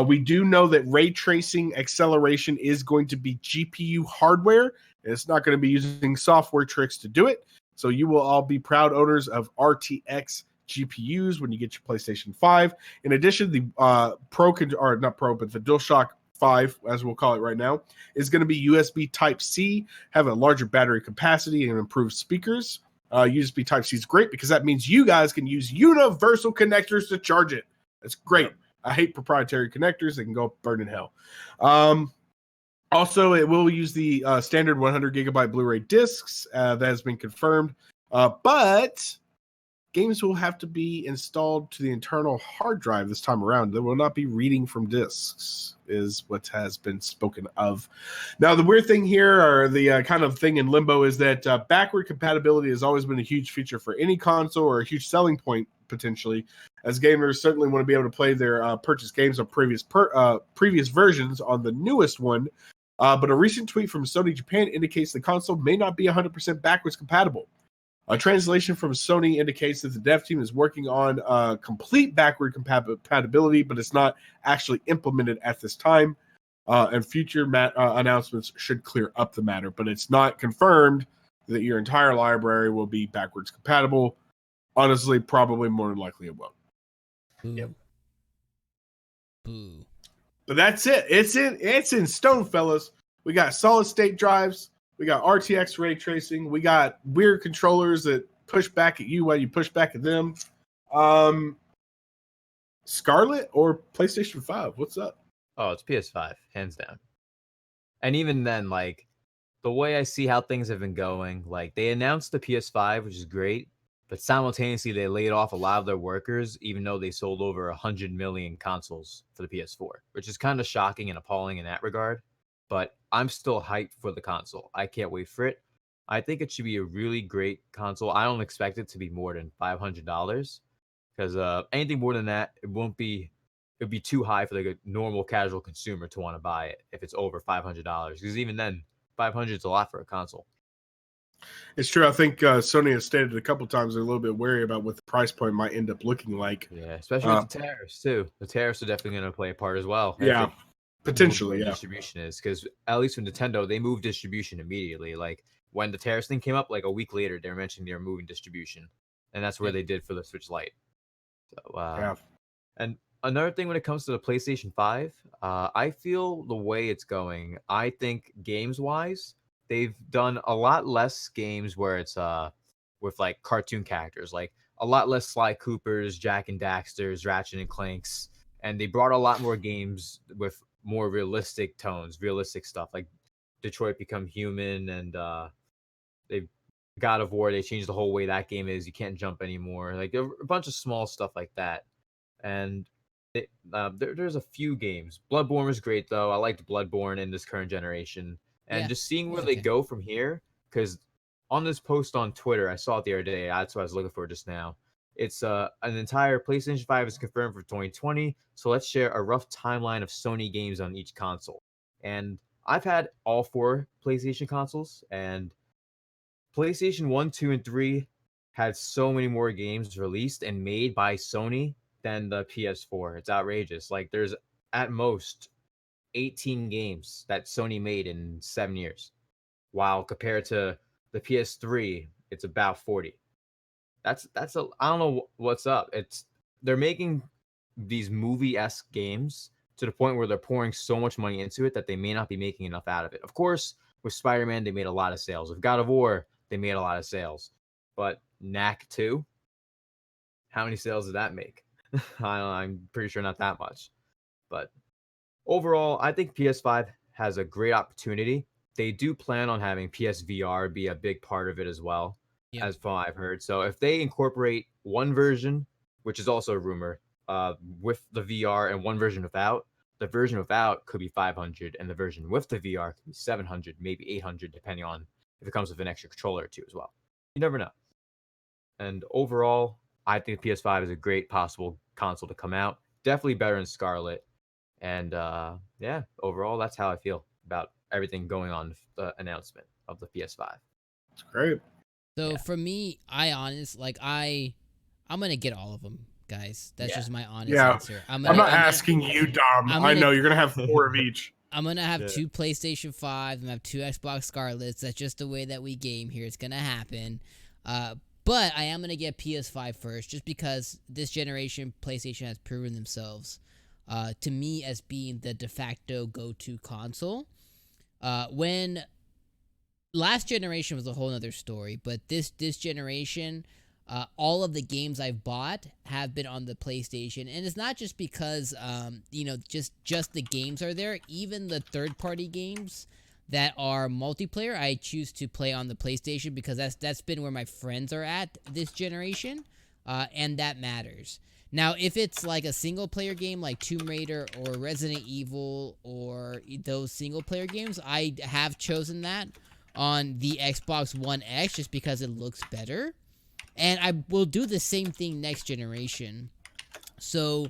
[SPEAKER 3] We do know that ray tracing acceleration is going to be GPU hardware. It's not going to be using software tricks to do it. So you will all be proud owners of RTX GPUs when you get your PlayStation 5. In addition, the the DualShock 5, as we'll call it right now, is going to be USB Type-C, have a larger battery capacity and improved speakers. USB Type-C is great because that means you guys can use universal connectors to charge it. That's great. I hate proprietary connectors. They can go burn in hell. Also, it will use the standard 100 gigabyte Blu-ray discs. That has been confirmed. But games will have to be installed to the internal hard drive this time around. They will not be reading from discs, is what has been spoken of. Now, the weird thing here, or the kind of thing in limbo, is that backward compatibility has always been a huge feature for any console, or a huge selling point, potentially, as gamers certainly want to be able to play their purchased games on previous versions on the newest one. But a recent tweet from Sony Japan indicates the console may not be 100% backwards compatible. A translation from Sony indicates that the dev team is working on complete backward compatibility, but it's not actually implemented at this time. And future announcements should clear up the matter, but it's not confirmed that your entire library will be backwards compatible. Honestly, probably more than likely it won't.
[SPEAKER 1] Boo.
[SPEAKER 3] Yep.
[SPEAKER 1] Boo.
[SPEAKER 3] But that's it. It's in stone, fellas. We got solid state drives. We got RTX ray tracing. We got weird controllers that push back at you while you push back at them. Scarlet or PlayStation 5? What's up?
[SPEAKER 2] Oh, it's PS5, hands down. And even then, like, the way I see how things have been going, like, they announced the PS5, which is great, but simultaneously they laid off a lot of their workers, even though they sold over 100 million consoles for the PS4, which is kind of shocking and appalling in that regard. But I'm still hyped for the console. I can't wait for it. I think it should be a really great console. I don't expect it to be more than $500, because anything more than that, it'd be too high for like a normal casual consumer to want to buy it if it's over $500. Because even then, 500 is a lot for a console.
[SPEAKER 3] It's true. I think Sony has stated a couple times they're a little bit wary about what the price point might end up looking like.
[SPEAKER 2] Yeah, especially with the tariffs too. The tariffs are definitely going to play a part as well.
[SPEAKER 3] Yeah, potentially. Yeah,
[SPEAKER 2] distribution is, because at least with Nintendo, they moved distribution immediately. Like when the tariffs thing came up, like a week later, they were mentioning they were moving distribution, and that's where they did for the Switch Lite. So,
[SPEAKER 3] yeah.
[SPEAKER 2] And another thing when it comes to the PlayStation 5, I feel the way it's going, I think games-wise, they've done a lot less games where it's with like cartoon characters, like a lot less Sly Coopers, Jack and Daxters, Ratchet and Clanks, and they brought a lot more games with more realistic tones, realistic stuff, like Detroit Become Human, and they God of War, they changed the whole way that game is. You can't jump anymore. Like a bunch of small stuff like that. And there's a few games. Bloodborne was great though. I liked Bloodborne in this current generation. And just seeing where they go from here, because on this post on Twitter, I saw it the other day. That's what I was looking for just now. It's an entire PlayStation 5 is confirmed for 2020. So let's share a rough timeline of Sony games on each console. And I've had all 4 PlayStation consoles, and PlayStation 1, 2, and 3 had so many more games released and made by Sony than the PS4. It's outrageous. Like, there's at most 18 games that Sony made in 7 years, while compared to the PS3, it's about 40. I don't know what's up. They're making these movie-esque games to the point where they're pouring so much money into it that they may not be making enough out of it. Of course, with Spider-Man, they made a lot of sales. With God of War, they made a lot of sales. But Knack 2, how many sales did that make? I'm pretty sure not that much. But overall, I think PS5 has a great opportunity. They do plan on having PSVR be a big part of it as well, as far as I've heard. So if they incorporate one version, which is also a rumor, with the VR and one version without, the version without could be 500, and the version with the VR could be 700, maybe 800, depending on if it comes with an extra controller or two as well. You never know. And overall, I think the PS5 is a great possible console to come out. Definitely better than Scarlet. And yeah, overall, that's how I feel about everything going on with the announcement of the PS5.
[SPEAKER 3] It's great.
[SPEAKER 1] So for me, I'm gonna get all of them, guys. That's just my honest answer. I'm not
[SPEAKER 3] asking you, Dom. I know you're gonna have 4 of each.
[SPEAKER 1] I'm gonna have 2 PlayStation 5. I'm gonna have 2 Xbox Scarlets. That's just the way that we game here. It's gonna happen. But I am gonna get PS5 first, just because this generation PlayStation has proven themselves to me as being the de facto go-to console. When last generation was a whole other story, but this generation, all of the games I've bought have been on the PlayStation, and it's not just because just the games are there. Even the third-party games that are multiplayer, I choose to play on the PlayStation, because that's been where my friends are at this generation. and that matters. Now, if it's like a single-player game like Tomb Raider or Resident Evil or those single-player games, I have chosen that on the Xbox One X just because it looks better. And I will do the same thing next generation. So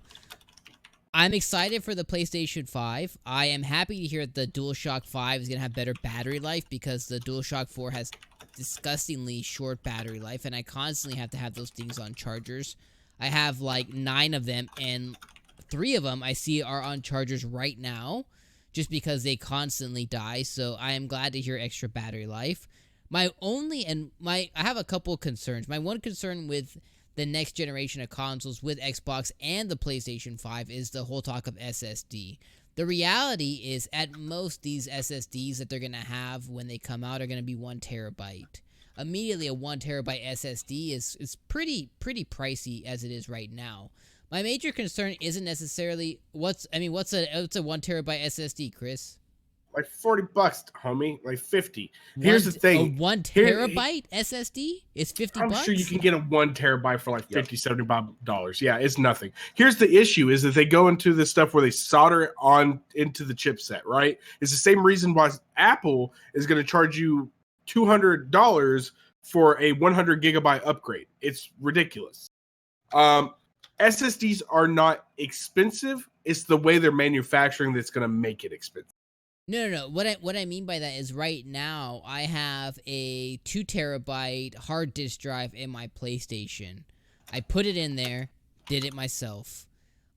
[SPEAKER 1] I'm excited for the PlayStation 5. I am happy to hear that the DualShock 5 is going to have better battery life because the DualShock 4 has disgustingly short battery life, and I constantly have to have those things on chargers. I have like 9 of them, and 3 of them I see are on chargers right now just because they constantly die, so I am glad to hear extra battery life. I have a couple of concerns. My one concern with the next generation of consoles with Xbox and the PlayStation 5 is the whole talk of SSD. The reality is, at most, these SSDs that they're going to have when they come out are going to be 1 terabyte. Immediately, a 1 terabyte SSD is pretty pricey as it is right now. My major concern isn't necessarily what's a 1 terabyte SSD, Chris?
[SPEAKER 3] Like $40, homie. Like 50. Here's the thing.
[SPEAKER 1] A 1 terabyte SSD is $50.
[SPEAKER 3] I'm sure you can get a 1 terabyte for like $50, $75. Yeah, it's nothing. Here's the issue: is that they go into this stuff where they solder it on into the chipset. Right? It's the same reason why Apple is going to charge you $200 for a 100 gigabyte upgrade. It's ridiculous. SSDs are not expensive. It's the way they're manufacturing that's going to make it expensive.
[SPEAKER 1] No. What I mean by that is right now I have a 2 terabyte hard disk drive in my PlayStation. I put it in there, did it myself.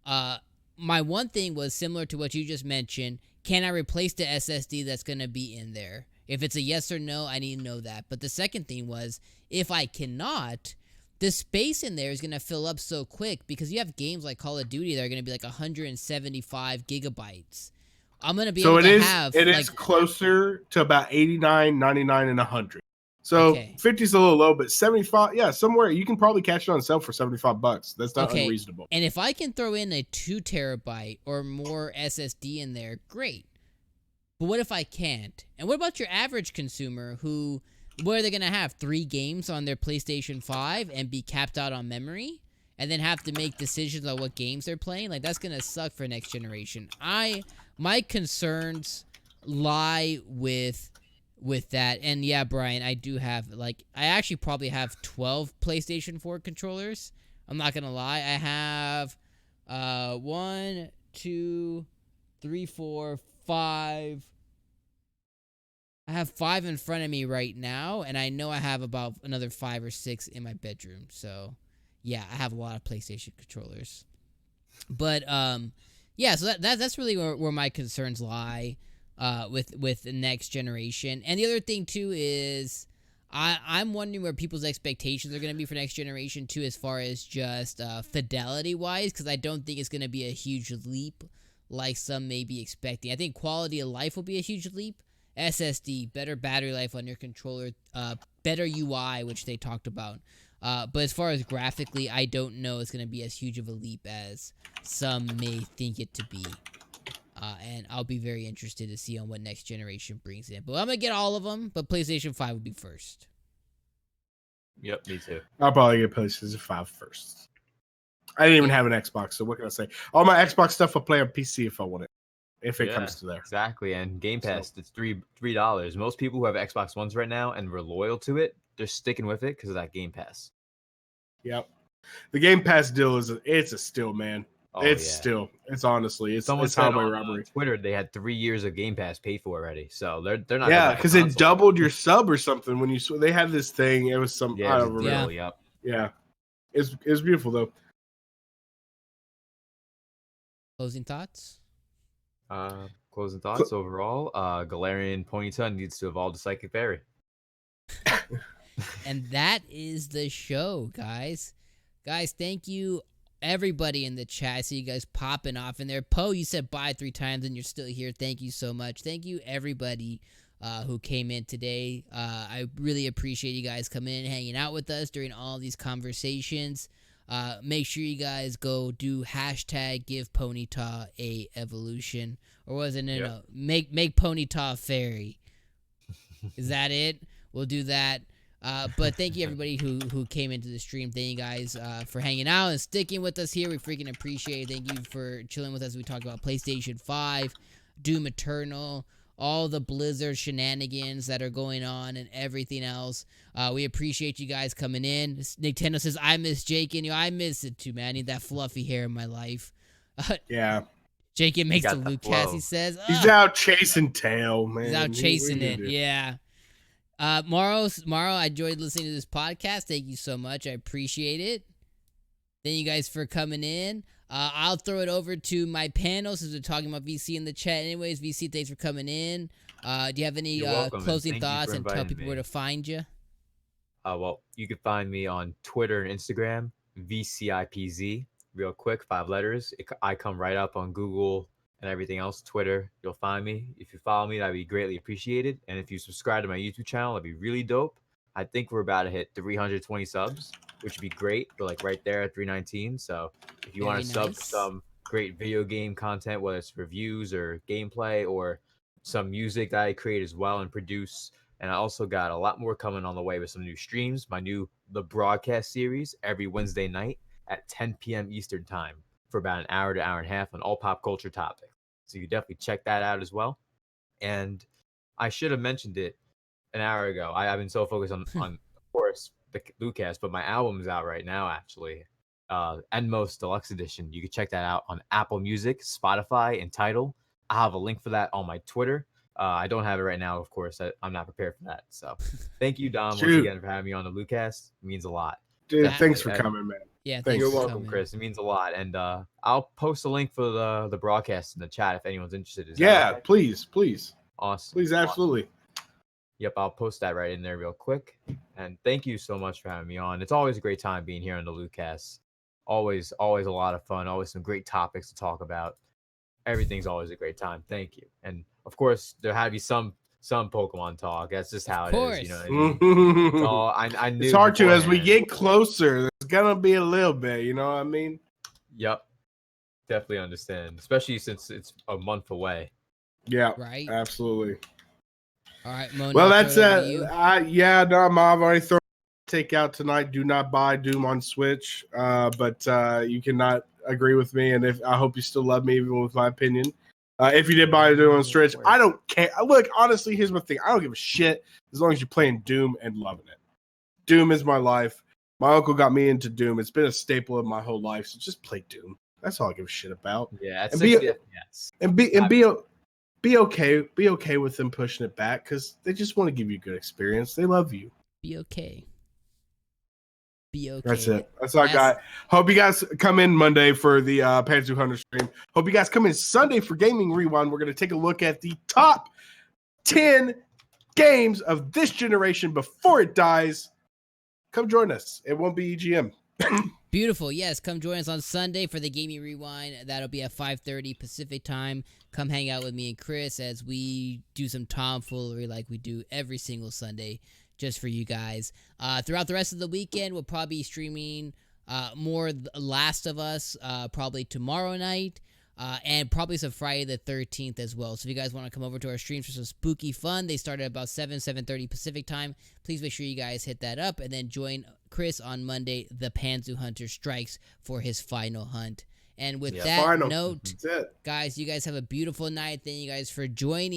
[SPEAKER 1] My one thing was similar to what you just mentioned. Can I replace the SSD that's going to be in there? If it's a yes or no, I need to know that. But the second thing was, if I cannot, the space in there is going to fill up so quick because you have games like Call of Duty that are going to be like 175 gigabytes. I'm going to be able to have...
[SPEAKER 3] It is closer to about 89, 99, and 100. So 50 is a little low, but 75, yeah, somewhere you can probably catch it on sale for $75. That's not unreasonable.
[SPEAKER 1] And if I can throw in a 2 terabyte or more SSD in there, great. But what if I can't? And what about your average consumer where they're going to have 3 games on their PlayStation 5 and be capped out on memory? And then have to make decisions on what games they're playing? Like, that's going to suck for next generation. My concerns lie with that. And yeah, Brian, I do have, I actually probably have 12 PlayStation 4 controllers. I'm not going to lie. I have 1, 2, 3, 4, 5. I have 5 in front of me right now, and I know I have about another 5 or 6 in my bedroom. So, yeah, I have a lot of PlayStation controllers. But, yeah, so that's really where my concerns lie with the next generation. And the other thing, too, is I'm wondering where people's expectations are going to be for next generation, too, as far as just fidelity-wise, because I don't think it's going to be a huge leap like some may be expecting. I think quality of life will be a huge leap. SSD, better battery life on your controller, better UI, which they talked about. But as far as graphically, I don't know it's going to be as huge of a leap as some may think it to be. And I'll be very interested to see on what next generation brings in. But I'm going to get all of them, but PlayStation 5 will be first.
[SPEAKER 2] Yep, me too.
[SPEAKER 3] I'll probably get PlayStation 5 first. I didn't even have an Xbox, so what can I say? All my Xbox stuff I'll play on PC if I want it. If it comes to there.
[SPEAKER 2] Exactly. And Game Pass, it's $3. Most people who have Xbox Ones right now and were loyal to it, they're sticking with it because of that Game Pass.
[SPEAKER 3] Yep. The Game Pass deal it's a steal, man.
[SPEAKER 2] Oh,
[SPEAKER 3] it's honestly, it's highway robbery.
[SPEAKER 2] Twitter, they had 3 years of Game Pass paid for already. So they're not.
[SPEAKER 3] Yeah, because it doubled your sub or something when they had this thing. It was some.
[SPEAKER 2] Yeah, I don't remember. Yep.
[SPEAKER 3] Yeah. It's beautiful though.
[SPEAKER 1] Closing thoughts?
[SPEAKER 2] Overall, Galarian Ponyta needs to evolve to Psychic Fairy.
[SPEAKER 1] And that is the show, guys. Guys, thank you, everybody in the chat. I see you guys popping off in there. Poe, you said bye 3 times and you're still here. Thank you so much. Thank you, everybody who came in today. I really appreciate you guys coming in and hanging out with us during all these conversations. Make sure you guys go do hashtag give Ponyta a evolution. Or was it no? Make Ponyta a fairy. Is that it? We'll do that. But thank you everybody who came into the stream. Thank you guys for hanging out and sticking with us here. We freaking appreciate it. Thank you for chilling with us. We talked about PlayStation 5, Doom Eternal, all the Blizzard shenanigans that are going on and everything else. We appreciate you guys coming in. Nintendo says, I miss Jake, and I miss it too, man. I need that fluffy hair in my life.
[SPEAKER 3] Yeah.
[SPEAKER 1] Jake makes the
[SPEAKER 2] got the
[SPEAKER 1] LootCast,
[SPEAKER 2] flow.
[SPEAKER 1] he says.
[SPEAKER 3] He's out chasing tail, man.
[SPEAKER 1] He's out chasing
[SPEAKER 3] What are you
[SPEAKER 1] it,
[SPEAKER 3] gonna do?
[SPEAKER 1] yeah. Morrow, I enjoyed listening to this podcast. Thank you so much. I appreciate it. Thank you guys for coming in. I'll throw it over to my panel since we're talking about VC in the chat. Anyways, VC, thanks for coming in. Do you have any
[SPEAKER 2] You're welcome, and
[SPEAKER 1] closing
[SPEAKER 2] thank you
[SPEAKER 1] thoughts
[SPEAKER 2] for
[SPEAKER 1] and tell
[SPEAKER 2] inviting
[SPEAKER 1] people
[SPEAKER 2] me.
[SPEAKER 1] where to find you?
[SPEAKER 2] Well, you can find me on Twitter and Instagram, VCipz. Real quick, 5 letters. I come right up on Google and everything else. Twitter, you'll find me. If you follow me, that'd be greatly appreciated. And if you subscribe to my YouTube channel, that'd be really dope. I think we're about to hit 320 subs, which would be great. We're like right there at 319. So if you want
[SPEAKER 1] Very
[SPEAKER 2] to sub
[SPEAKER 1] nice.
[SPEAKER 2] to some great video game content, whether it's reviews or gameplay or some music that I create as well and produce. And I also got a lot more coming on the way with some new streams. The broadcast series every Wednesday night at 10 p.m. Eastern time for about an hour to hour and a half on all pop culture topics. So you definitely check that out as well. And I should have mentioned it an hour ago. I've been so focused on of course, the LootCast, but my album is out right now, actually. Endmost Deluxe Edition. You can check that out on Apple Music, Spotify, and Tidal. I'll have a link for that on my Twitter. I don't have it right now, of course. I'm not prepared for that. So thank you, Dom, once
[SPEAKER 3] Shoot.
[SPEAKER 2] again for having me on the LootCast. It means a lot.
[SPEAKER 3] Dude,
[SPEAKER 1] That-
[SPEAKER 3] thanks for
[SPEAKER 2] and-
[SPEAKER 3] coming, man.
[SPEAKER 1] Yeah,
[SPEAKER 3] Thanks.
[SPEAKER 1] thanks
[SPEAKER 2] You're
[SPEAKER 1] for
[SPEAKER 2] welcome,
[SPEAKER 1] coming.
[SPEAKER 2] Chris. It means a lot. And I'll post a link for the broadcast in the chat if anyone's interested. Is that
[SPEAKER 3] Yeah,
[SPEAKER 2] okay?
[SPEAKER 3] please.
[SPEAKER 2] Awesome.
[SPEAKER 3] Please,
[SPEAKER 2] Awesome.
[SPEAKER 3] absolutely.
[SPEAKER 2] Yep, I'll post that right in there real quick. And thank you so much for having me on. It's always a great time being here on the LootCast. Always a lot of fun. Always some great topics to talk about. Everything's always a great time. Thank you. And of course, there had to be some Pokemon talk. That's just how it is. You know what I mean? It's all, I knew
[SPEAKER 3] It's hard to as we
[SPEAKER 2] beforehand.
[SPEAKER 3] get closer. There's gonna be a little bit, you know what I mean?
[SPEAKER 2] Yep, definitely understand, especially since it's a month away.
[SPEAKER 3] Yeah,
[SPEAKER 1] Right?
[SPEAKER 3] absolutely.
[SPEAKER 1] All right, Mona.
[SPEAKER 3] Well,
[SPEAKER 1] I'll
[SPEAKER 3] that's
[SPEAKER 1] throw it over to you.
[SPEAKER 3] yeah, no, I've already thrown takeout tonight. Do not buy Doom on Switch. But you cannot agree with me, and if I hope you still love me even with my opinion. If you did buy Doom on Switch, I don't care. Look, honestly, here's my thing. I don't give a shit as long as you're playing Doom and loving it. Doom is my life. My uncle got me into Doom. It's been a staple of my whole life. So just play Doom. That's all I give a shit about.
[SPEAKER 2] Yeah, at
[SPEAKER 3] And
[SPEAKER 2] 60
[SPEAKER 3] be-
[SPEAKER 2] FPS.
[SPEAKER 3] And be okay with them pushing it back because they just want to give you a good experience. They love you.
[SPEAKER 1] Be okay. Be okay.
[SPEAKER 3] That's it. That's all I got. Hope you guys come in Monday for the Panzer Hunter stream. Hope you guys come in Sunday for Gaming Rewind. We're going to take a look at the top 10 games of this generation before it dies. Come join us. It won't be EGM.
[SPEAKER 1] Beautiful. Yes, come join us on Sunday for the Gaming Rewind. That'll be at 5:30 Pacific time. Come hang out with me and Chris as we do some tomfoolery like we do every single Sunday just for you guys. Throughout the rest of the weekend, we'll probably be streaming more Last of Us probably tomorrow night. And probably some Friday the 13th as well. So if you guys want to come over to our streams for some spooky fun, they start at about 7:30 Pacific time. Please make sure you guys hit that up and then join Chris on Monday. The Panzu Hunter strikes for his final hunt. And with that
[SPEAKER 3] Final.
[SPEAKER 1] note,
[SPEAKER 3] That's it.
[SPEAKER 1] guys, you guys have a beautiful night. Thank you guys for joining